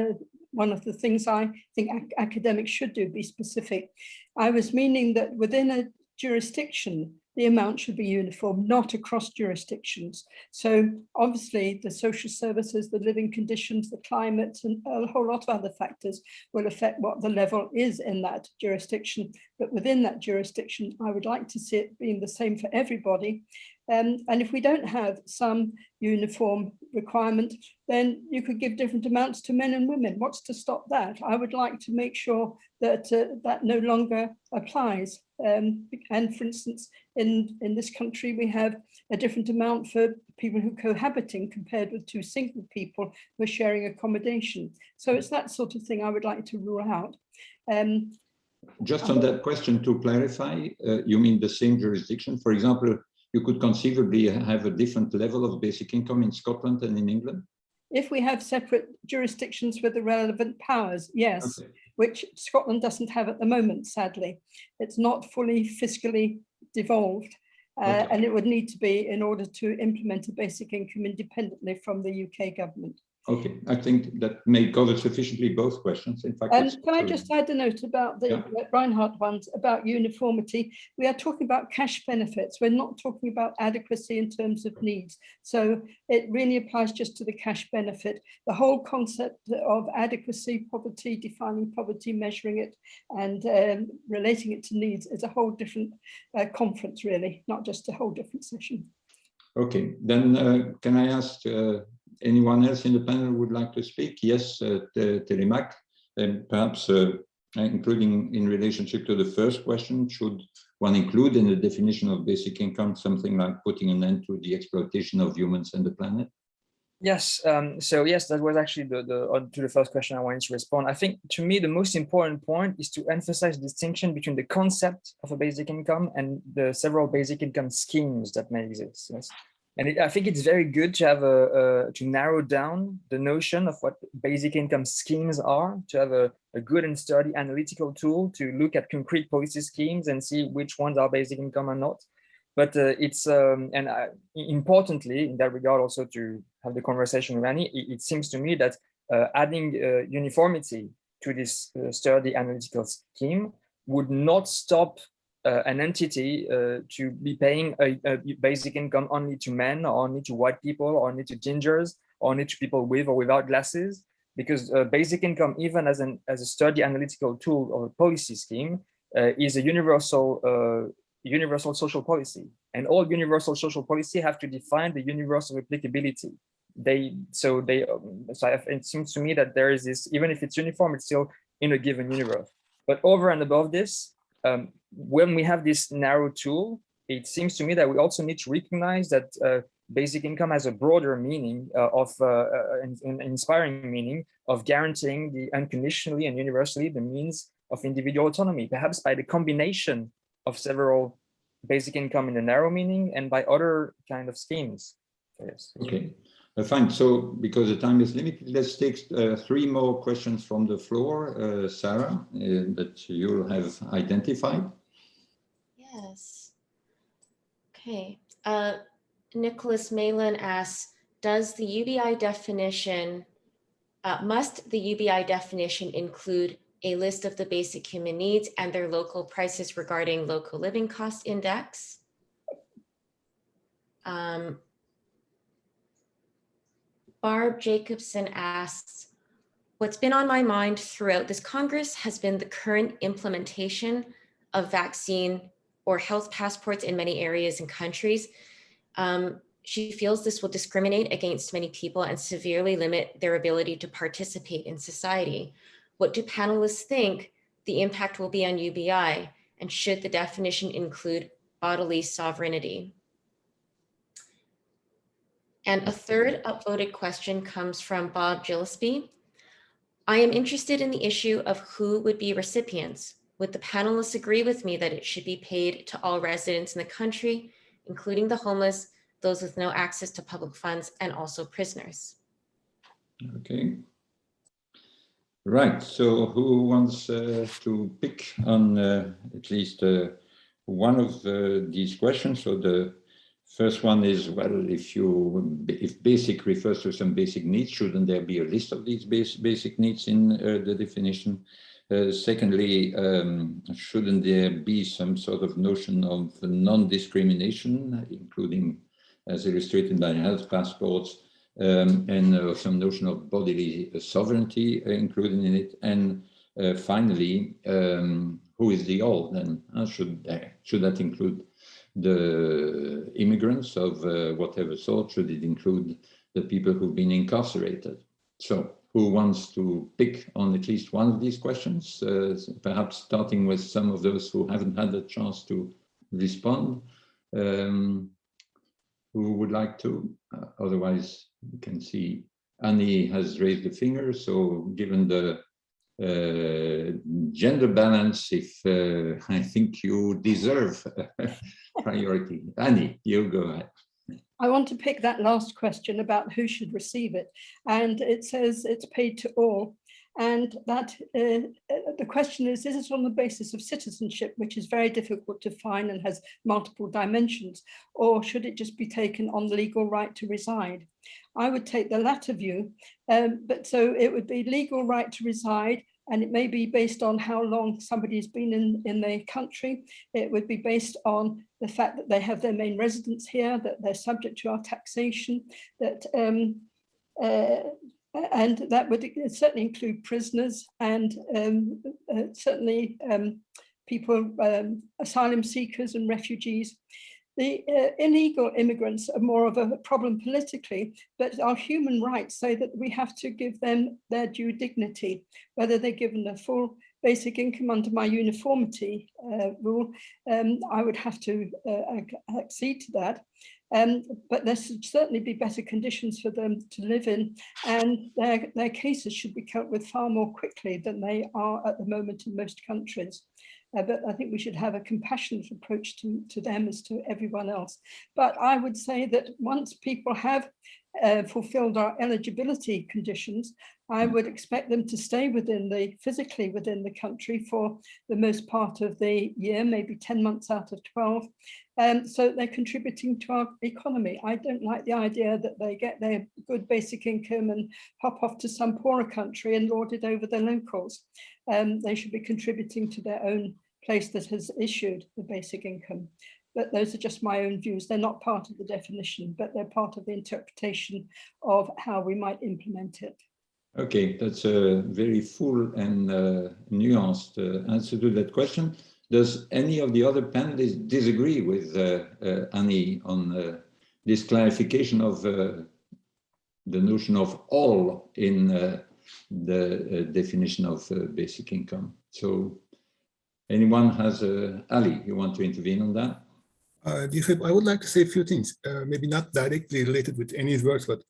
one of the things I think academics should do, be specific. I was meaning that within a jurisdiction, the amount should be uniform, not across jurisdictions. So obviously the social services, the living conditions, the climate, and a whole lot of other factors will affect what the level is in that jurisdiction. But within that jurisdiction, I would like to see it being the same for everybody. And if we don't have some uniform requirement, then you could give different amounts to men and women. What's to stop that? I would like to make sure that that no longer applies. And for instance, in this country, we have a different amount for people who are cohabiting compared with two single people who are sharing accommodation. So it's that sort of thing I would like to rule out. Just on that question, to clarify, you mean the same jurisdiction? For example, you could conceivably have a different level of basic income in Scotland and in England? If we have separate jurisdictions with the relevant powers, yes, okay. Which Scotland doesn't have at the moment, sadly. It's not fully fiscally devolved, okay. And it would need to be in order to implement a basic income independently from the UK government. Okay, I think that may cover sufficiently both questions. In fact, can I just add a note about the Reinhardt ones about uniformity? We are talking about cash benefits. We're not talking about adequacy in terms of needs. So it really applies just to the cash benefit. The whole concept of adequacy, poverty, defining poverty, measuring it, and relating it to needs is a whole different conference, really, not just a whole different session. Okay, then can I ask anyone else in the panel would like to speak? Yes, Telemac, and perhaps including in relationship to the first question, should one include in the definition of basic income something like putting an end to the exploitation of humans and the planet? Yes, so yes, that was actually to the first question I wanted to respond. I think to me, the most important point is to emphasize the distinction between the concept of a basic income and the several basic income schemes that may exist. Yes. And I think it's very good to have to narrow down the notion of what basic income schemes are, to have a good and sturdy analytical tool to look at concrete policy schemes and see which ones are basic income or not. But importantly, in that regard, also to have the conversation with Annie, it seems to me that adding uniformity to this sturdy analytical scheme would not stop an entity to be paying a basic income only to men, or only to white people, or only to gingers, or only to people with or without glasses, because basic income, even as a sturdy analytical tool or a policy scheme, is a universal social policy, and all universal social policy have to define the universal applicability. So it seems to me that there is this, even if it's uniform, it's still in a given universe. But over and above this, when we have this narrow tool, it seems to me that we also need to recognize that basic income has a broader meaning an inspiring meaning of guaranteeing the unconditionally and universally the means of individual autonomy, perhaps by the combination of several basic income in the narrow meaning and by other kind of schemes. Yes. Okay, fine. So because the time is limited, let's take 3 more questions from the floor, Sarah, that you have identified. Yes. Okay. Nicholas Malin asks, does the UBI definition, must the UBI definition include a list of the basic human needs and their local prices regarding local living cost index? Barb Jacobson asks, what's been on my mind throughout this Congress has been the current implementation of vaccine or health passports in many areas and countries. She feels this will discriminate against many people and severely limit their ability to participate in society. What do panelists think the impact will be on UBI, and should the definition include bodily sovereignty? And a third upvoted question comes from Bob Gillespie. I am interested in the issue of who would be recipients. Would the panelists agree with me that it should be paid to all residents in the country, including the homeless, those with no access to public funds, and also prisoners? Okay. Right. So who wants to pick on at least one of these questions? So the first one is, well, if basic refers to some basic needs, shouldn't there be a list of these basic needs in the definition? Secondly, shouldn't there be some sort of notion of non-discrimination, including as illustrated by health passports, and some notion of bodily sovereignty included in it? And finally, who is the all then? Should that include the immigrants of whatever sort? Should it include the people who've been incarcerated? So who wants to pick on at least one of these questions, perhaps starting with some of those who haven't had a chance to respond? Who would like to? Otherwise, you can see Annie has raised the finger. So given the gender balance, if I think you deserve priority. Annie, you go ahead. I want to pick that last question about who should receive it. And it says it's paid to all. And that the question is it on the basis of citizenship, which is very difficult to find and has multiple dimensions, or should it just be taken on the legal right to reside? I would take the latter view, but so it would be legal right to reside, and it may be based on how long somebody has been in the country. It would be based on the fact that they have their main residence here, that they're subject to our taxation, that and that would certainly include prisoners and certainly people, asylum seekers and refugees. The illegal immigrants are more of a problem politically, but our human rights say that we have to give them their due dignity, whether they're given a full basic income under my uniformity rule. I would have to accede to that. But there should certainly be better conditions for them to live in, and their cases should be dealt with far more quickly than they are at the moment in most countries. But I think we should have a compassionate approach to them as to everyone else. But I would say that once people have fulfilled our eligibility conditions, I would expect them to stay physically within the country for the most part of the year, maybe 10 months out of 12. So they're contributing to our economy. I don't like the idea that they get their good basic income and hop off to some poorer country and lord it over the locals. They should be contributing to their own place that has issued the basic income. But those are just my own views. They're not part of the definition, but they're part of the interpretation of how we might implement it. Okay, that's a very full and nuanced answer to that question. Does any of the other panelists disagree with Annie on this clarification of the notion of all in the definition of basic income? So anyone has Ali, you want to intervene on that? I would like to say a few things, maybe not directly related with Annie's words, but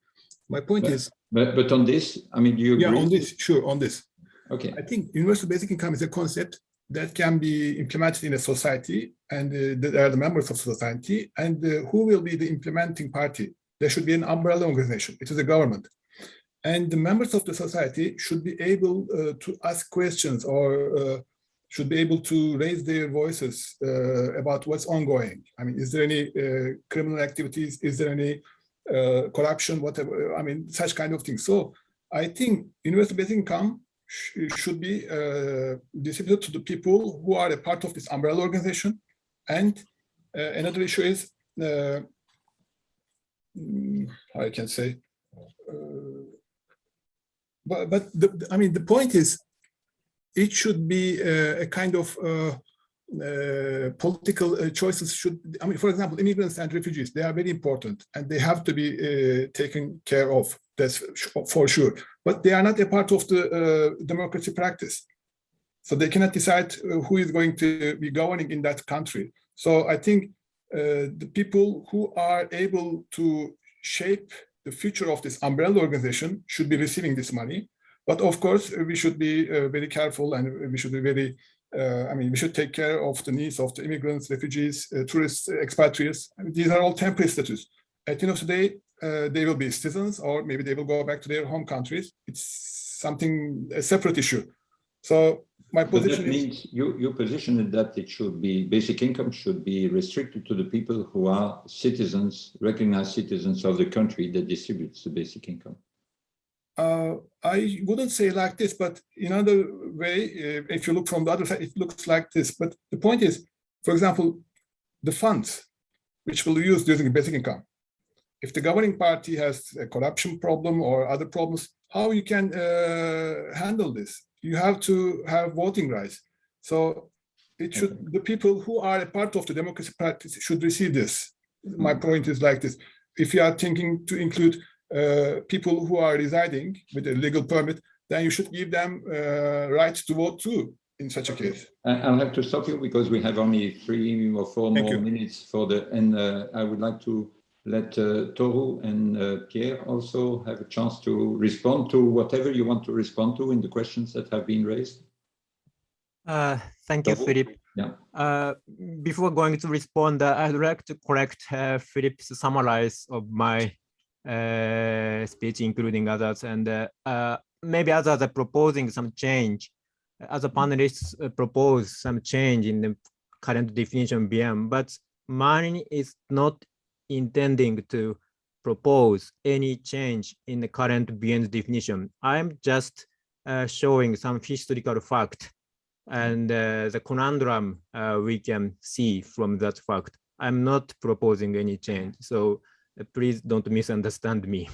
my point is. But on this, I mean, do you agree? Yeah, on this, sure, on this. Okay. I think universal basic income is a concept that can be implemented in a society, and there are the members of society, and who will be the implementing party there should be an umbrella organization. It is a government. And the members of the society should be able to ask questions or should be able to raise their voices about what's ongoing. I mean, is there any criminal activities? Is there any corruption, whatever? I mean, such kind of things. So I think universal basic income should be distributed to the people who are a part of this umbrella organization. And another issue is, how I can say, but I mean, the point is, it should be a kind of political choices should, I mean, for example, immigrants and refugees, they are very important and they have to be taken care of, that's for sure. But they are not a part of the democracy practice. So they cannot decide who is going to be governing in that country. So I think the people who are able to shape the future of this umbrella organization should be receiving this money. But of course, we should be very careful and we should be very, I mean, we should take care of the needs of the immigrants, refugees, tourists, expatriates. I mean, these are all temporary status. At the end of the day, they will be citizens or maybe they will go back to their home countries. It's something, a separate issue. So my position means your position is that it should be, basic income should be restricted to the people who are citizens, recognized citizens of the country that distributes the basic income. I wouldn't say like this, but in another way, if you look from the other side, it looks like this. But the point is, for example, the funds which will be used using basic income. If the governing party has a corruption problem or other problems, how you can handle this? You have to have voting rights. So it should, the people who are a part of the democracy practice should receive this. My point is like this. If you are thinking to include people who are residing with a legal permit, then you should give them right to vote too in such a case. I'll have to stop you because we have only 3 or 4 more minutes for the, and I would like to let Toru and Pierre also have a chance to respond to whatever you want to respond to in the questions that have been raised. Thank you, Philippe. Yeah. Before going to respond, I'd like to correct Philippe's summarize of my speech, including others, and maybe others are proposing some change. Other panelists propose some change in the current definition of BM, but mine is not intending to propose any change in the current BM definition. I'm just showing some historical fact and the conundrum we can see from that fact. I'm not proposing any change, so please don't misunderstand me.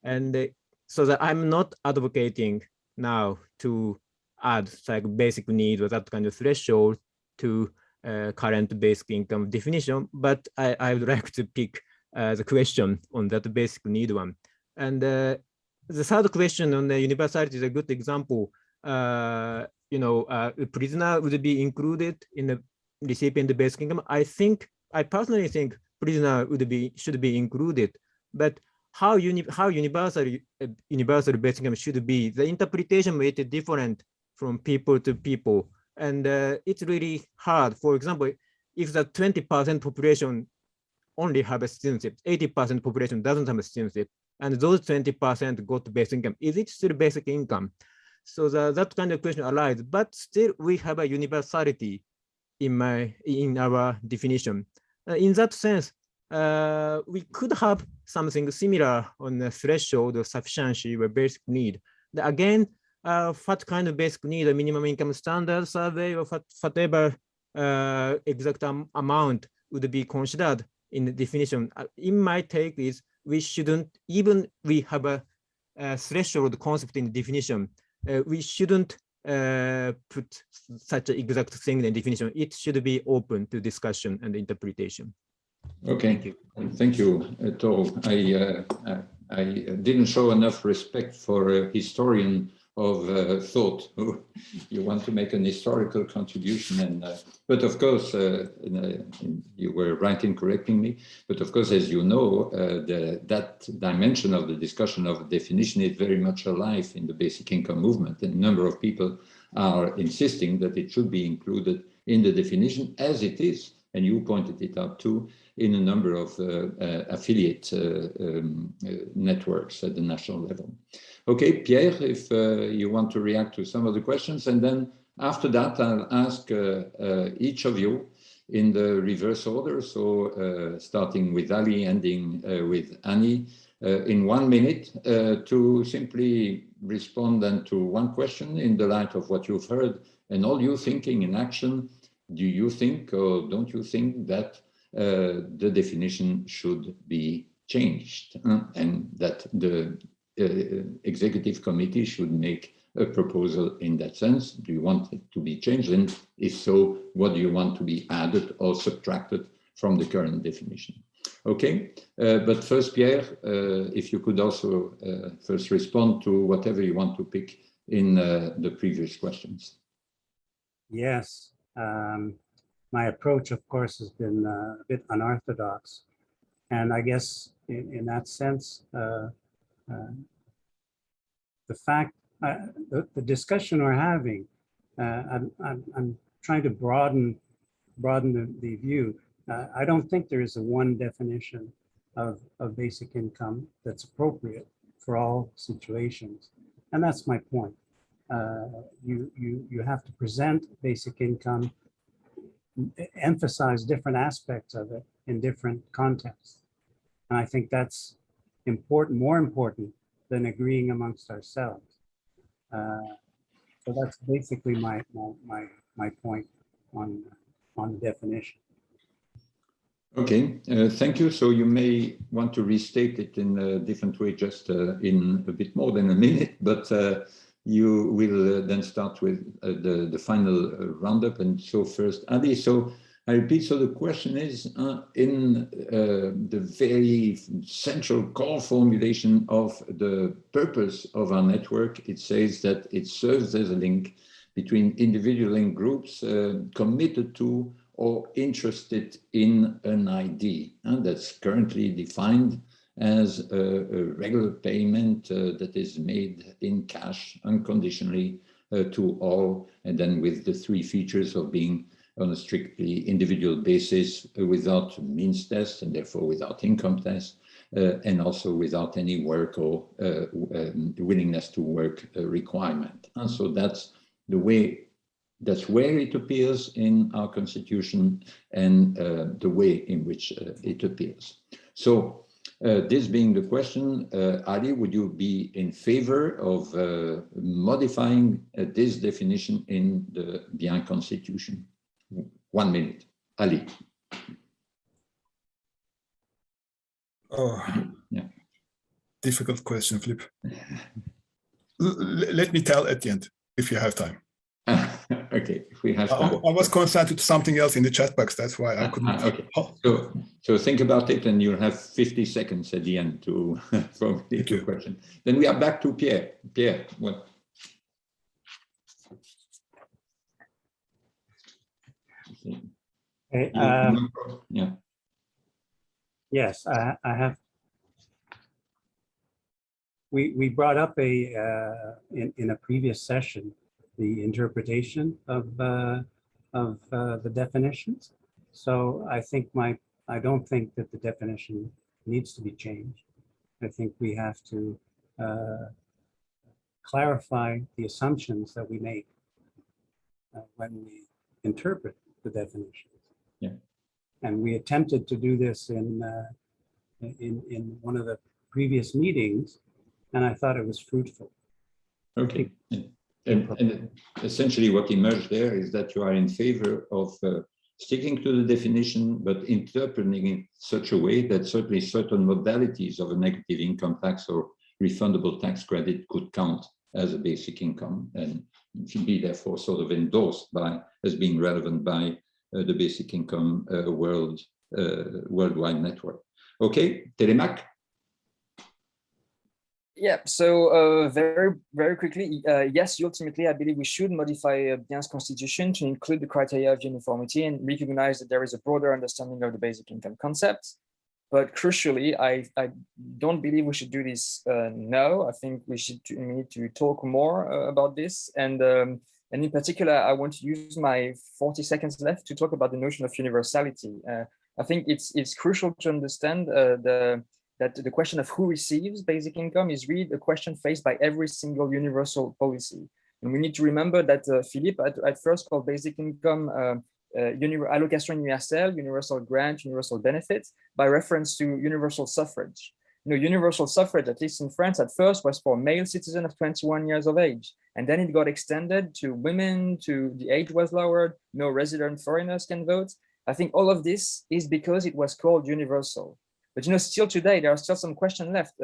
And so that I'm not advocating now to add like basic need or that kind of threshold to current basic income definition, but I would like to pick the question on that basic need one. And the third question on the universality is a good example. A prisoner would be included in the recipient basic income. I personally think prisoner should be included, but how universal basic income should be, the interpretation may be different from people to people, and it's really hard. For example, if the 20% population only have a citizenship, 80% population doesn't have a citizenship, and those 20% got basic income, is it still basic income? So that kind of question arises, but still we have a universality in our definition. In that sense, we could have something similar on the threshold of sufficiency or basic need. Again, what kind of basic need, a minimum income standard survey or whatever exact amount would be considered in the definition. In my take is we shouldn't, even we have a threshold concept in the definition, we shouldn't put such an exact thing in the definition. It should be open to discussion and interpretation. Okay, thank you, Toru. I didn't show enough respect for a historian of thought. You want to make an historical contribution, and but of course, you were right in correcting me. But of course, as you know, that dimension of the discussion of definition is very much alive in the basic income movement, and a number of people are insisting that it should be included in the definition as it is. and you pointed it out too, in a number of affiliate networks at the national level. Okay, Pierre, if you want to react to some of the questions, and then after that, I'll ask each of you in the reverse order. So starting with Ali, ending with Annie, in 1 minute to simply respond then to one question in the light of what you've heard and all you thinking in action. Do you think or don't you think that the definition should be changed and that the executive committee should make a proposal in that sense? Do you want it to be changed? And if so, what do you want to be added or subtracted from the current definition? Okay, but first, Pierre, if you could also first respond to whatever you want to pick in the previous questions. Yes, my approach, of course, has been a bit unorthodox. And I guess in that sense, the fact, the discussion we're having, I'm trying to broaden the view. I don't think there is a one definition of basic income that's appropriate for all situations. And that's my point. You have to present basic income, emphasize different aspects of it in different contexts. And I think that's important, more important than agreeing amongst ourselves. So that's basically my point on the definition. Okay, thank you. So you may want to restate it in a different way, just in a bit more than a minute, but you will then start with the final roundup. And so first, Adi, so I repeat, so the question is, in the very central core formulation of the purpose of our network, it says that it serves as a link between individual and groups committed to or interested in an ID, and that's currently defined as a regular payment that is made in cash unconditionally to all, and then with the three features of being on a strictly individual basis without means test and therefore without income test, and also without any work or willingness to work requirement. And so that's the way, that's where it appears in our constitution and the way in which it appears. So this being the question, Ali, would you be in favor of modifying this definition in the Bien Constitution? 1 minute, Ali. Oh, yeah. Difficult question, Flip. Let me tell at the end, if you have time. Okay, if we have time. I was concentrated to something else in the chat box, that's why I couldn't. Okay, so think about it and you'll have 50 seconds at the end to formulate your question. Then we are back to Pierre. Pierre, what? Okay, yeah. Yes, I have. We brought up in a previous session the interpretation of the definitions. So I think I don't think that the definition needs to be changed. I think we have to clarify the assumptions that we make when we interpret the definitions. Yeah. And we attempted to do this in one of the previous meetings, and I thought it was fruitful. Okay. And essentially what emerged there is that you are in favor of sticking to the definition, but interpreting it in such a way that certainly certain modalities of a negative income tax or refundable tax credit could count as a basic income and should be therefore sort of endorsed by as being relevant by the basic income worldwide network. Okay, Telemac. Yeah, so very quickly, yes, ultimately, I believe we should modify Bien's constitution to include the criteria of uniformity and recognize that there is a broader understanding of the basic income concept. But crucially, I don't believe we should do this now. I think we need to talk more about this. And And in particular, I want to use my 40 seconds left to talk about the notion of universality. I think it's crucial to understand that the question of who receives basic income is really the question faced by every single universal policy. And we need to remember that Philippe at first called basic income allocation universelle, universal grant, universal benefits, by reference to universal suffrage. You know, universal suffrage, at least in France at first, was for male citizens of 21 years of age. And then it got extended to women, to the age was lowered, no resident foreigners can vote. I think all of this is because it was called universal. But you know, still today, there are still some questions left.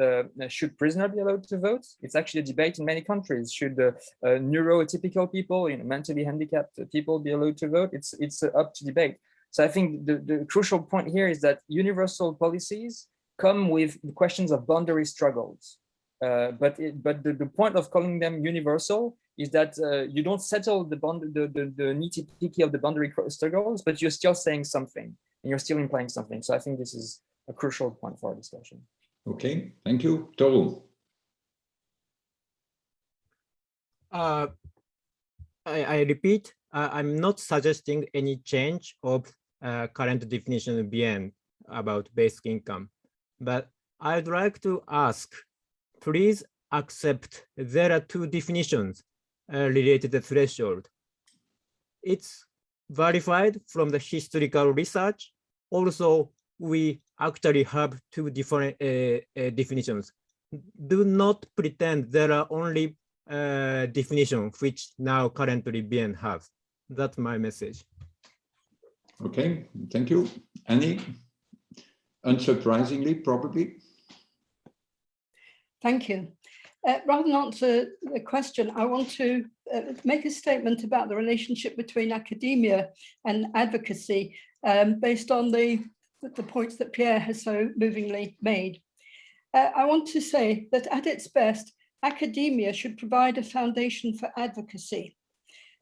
Should prisoners be allowed to vote? It's actually a debate in many countries. Should neurotypical people, you know, mentally handicapped people be allowed to vote? It's up to debate. So I think the crucial point here is that universal policies come with the questions of boundary struggles. But the point of calling them universal is that you don't settle the nitty-gritty of the boundary struggles, but you're still saying something and you're still implying something. So I think this is a crucial point for our discussion. Okay, thank you. Toru. I repeat, I'm not suggesting any change of current definition of BN about basic income, but I'd like to ask, please accept there are two definitions related to threshold. It's verified from the historical research. Also, we actually have two different definitions. Do not pretend there are only definitions which now currently BN have. That's my message. Okay, thank you. Annie? Unsurprisingly, probably. Thank you. Rather than answer the question, I want to make a statement about the relationship between academia and advocacy based on the points that Pierre has so movingly made. I want to say that at its best, academia should provide a foundation for advocacy.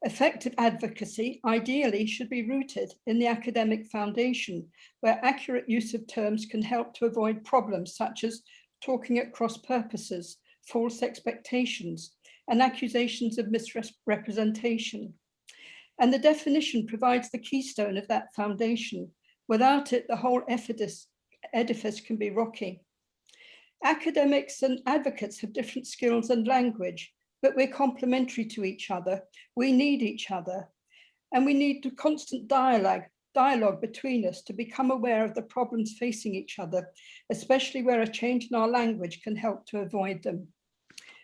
Effective advocacy ideally should be rooted in the academic foundation, where accurate use of terms can help to avoid problems such as talking at cross purposes, false expectations, and accusations of misrepresentation. And the definition provides the keystone of that foundation. Without it, the whole edifice can be rocky. Academics and advocates have different skills and language, but we're complementary to each other. We need each other, and we need constant dialogue between us to become aware of the problems facing each other, especially where a change in our language can help to avoid them.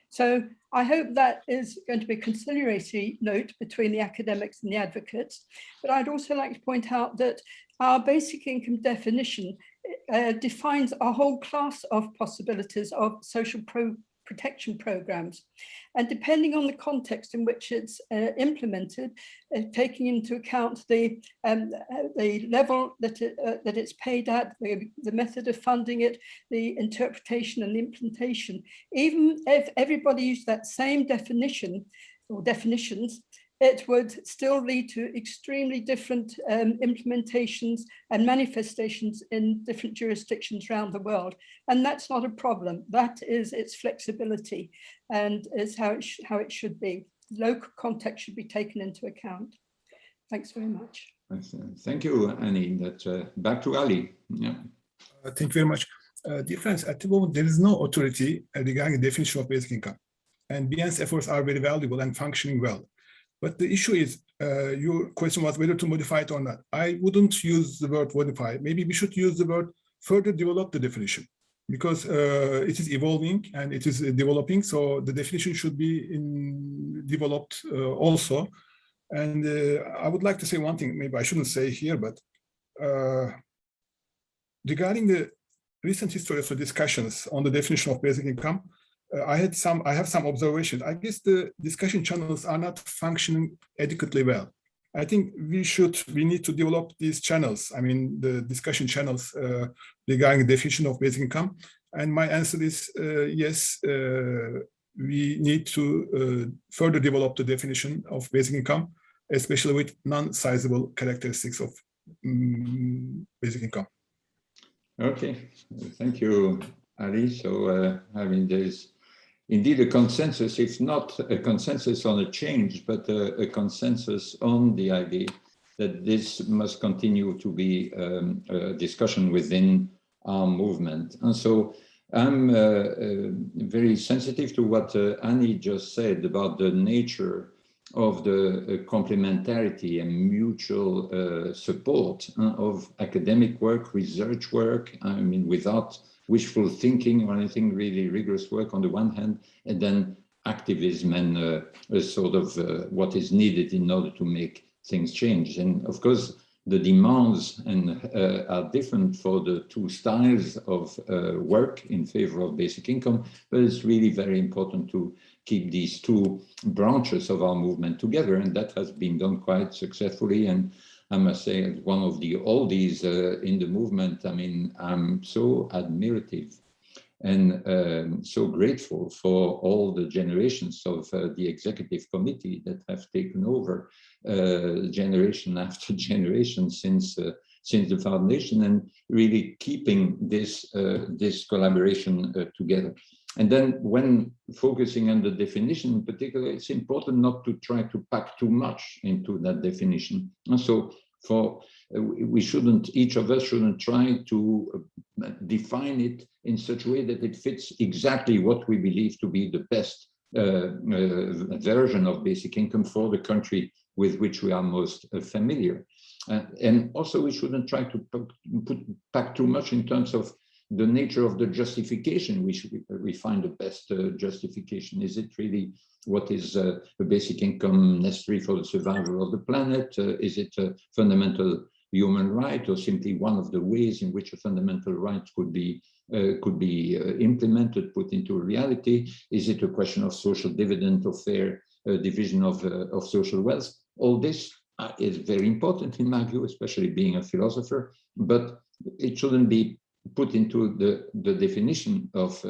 So I hope that is going to be a conciliatory note between the academics and the advocates. But I'd also like to point out that our basic income definition defines a whole class of possibilities of social protection programs. And depending on the context in which it's implemented, taking into account the level that it's paid at, the method of funding it, the interpretation and the implementation, even if everybody used that same definition or definitions, it would still lead to extremely different implementations and manifestations in different jurisdictions around the world. And that's not a problem. That is its flexibility and is how it should be. Local context should be taken into account. Thanks very much. Thank you, Annie. Back to Ali. Yeah. Thank you very much. Dear friends, at the moment, there is no authority regarding the definition of basic income. And BN's efforts are very valuable and functioning well. But the issue is, your question was whether to modify it or not. I wouldn't use the word modify. Maybe we should use the word further develop the definition, because it is evolving and it is developing. So the definition should be developed also. And I would like to say one thing, maybe I shouldn't say here, but regarding the recent history of the discussions on the definition of basic income, I have some observations. I guess the discussion channels are not functioning adequately well. I think we need to develop these channels. I mean, the discussion channels regarding the definition of basic income. And my answer is yes, we need to further develop the definition of basic income, especially with non-sizable characteristics of basic income. Okay, thank you, Ali. So, I mean, there's indeed a consensus, if not a consensus on a change, but a consensus on the idea that this must continue to be a discussion within our movement. And so I'm very sensitive to what Annie just said about the nature of the complementarity and mutual support of academic work, research work, I mean, without wishful thinking or anything, really rigorous work on the one hand, and then activism and sort of what is needed in order to make things change. And of course, the demands are different for the two styles of work in favor of basic income, but it's really very important to keep these two branches of our movement together, and that has been done quite successfully. And I must say, as one of the oldies in the movement, I mean, I'm so admirative and so grateful for all the generations of the executive committee that have taken over generation after generation since the foundation, and really keeping this this collaboration together. And then when focusing on the definition in particular, it's important not to try to pack too much into that definition. And so we shouldn't, each of us shouldn't try to define it in such a way that it fits exactly what we believe to be the best version of basic income for the country with which we are most familiar. And also we shouldn't try to pack too much in terms of the nature of the justification. We find the best justification. Is it really what is a basic income necessary for the survival of the planet? Is it a fundamental human right, or simply one of the ways in which a fundamental right could be implemented, put into reality? Is it a question of social dividend or fair division of social wealth? All this is very important in my view, especially being a philosopher, but it shouldn't be put into the definition of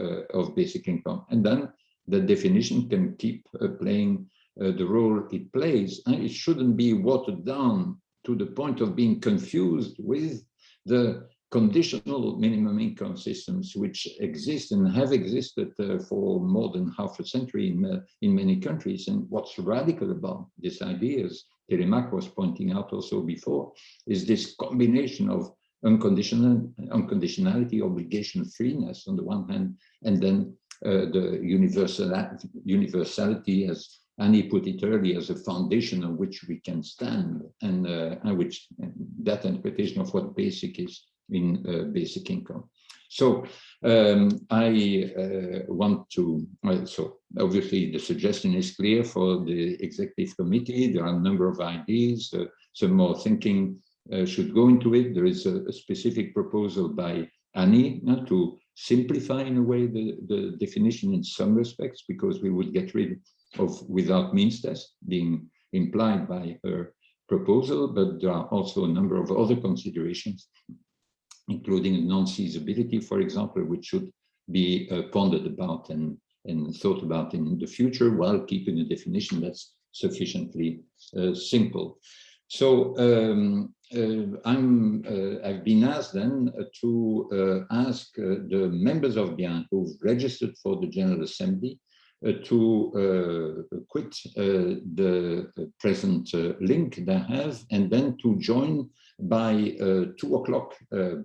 basic income. And then the definition can keep playing the role it plays, and it shouldn't be watered down to the point of being confused with the conditional minimum income systems which exist and have existed for more than half a century in many countries. And what's radical about this idea, as Telemaque was pointing out also before, is this combination of unconditionality, obligation freeness on the one hand, and then the universality, as Annie put it earlier, as a foundation on which we can stand, and which that interpretation of what basic is in basic income. So I want to, so obviously the suggestion is clear for the executive committee. There are a number of ideas, some more thinking should go into it. There is a specific proposal by Annie to simplify in a way the definition in some respects, because we would get rid of without means test being implied by her proposal, but there are also a number of other considerations, including non-feasibility, for example, which should be pondered about and thought about in the future, while keeping a definition that's sufficiently simple. So I've been asked then to ask the members of BIAN who've registered for the General Assembly to quit the present link they have, and then to join by 2 o'clock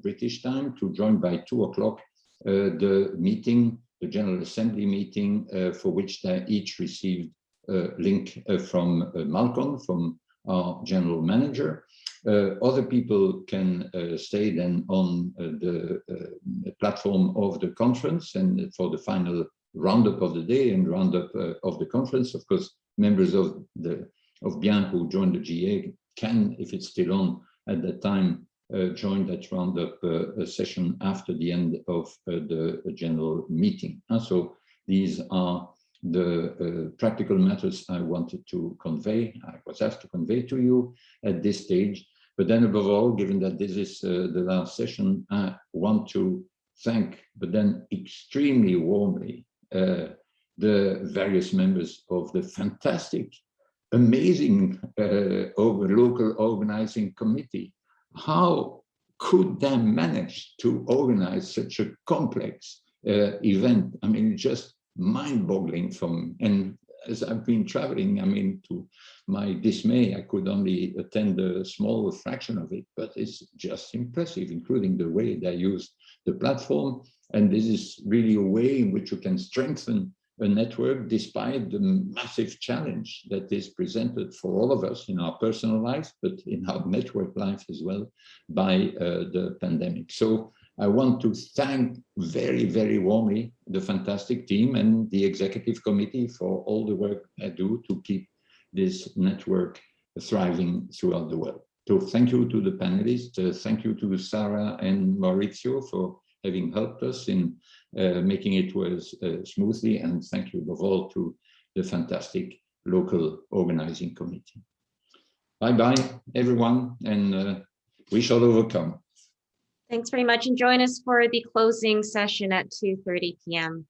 British time, to join by 2 o'clock the meeting, the General Assembly meeting, for which they each received a link from Malcolm, from our general manager. Other people can stay then on the platform of the conference and for the final roundup of the day and roundup of the conference. Of course, members of BIAN who join the GA can, if it's still on at that time, join that roundup session after the end of the general meeting. And so these are the practical matters I wanted to convey, I was asked to convey to you at this stage. But then above all, given that this is the last session, I want to thank, but then extremely warmly, the various members of the fantastic, amazing local organizing committee. How could they manage to organize such a complex event? I mean, just mind-boggling and as I've been traveling, I mean, to my dismay, I could only attend a small fraction of it, but it's just impressive, including the way they used the platform. And this is really a way in which you can strengthen a network despite the massive challenge that is presented for all of us in our personal life, but in our network life as well by the pandemic. So I want to thank very, very warmly the fantastic team and the executive committee for all the work they do to keep this network thriving throughout the world. So thank you to the panelists. Thank you to Sarah and Maurizio for having helped us in making it work smoothly. And thank you above all to the fantastic local organizing committee. Bye-bye, everyone, and we shall overcome. Thanks very much, and join us for the closing session at 2:30 p.m.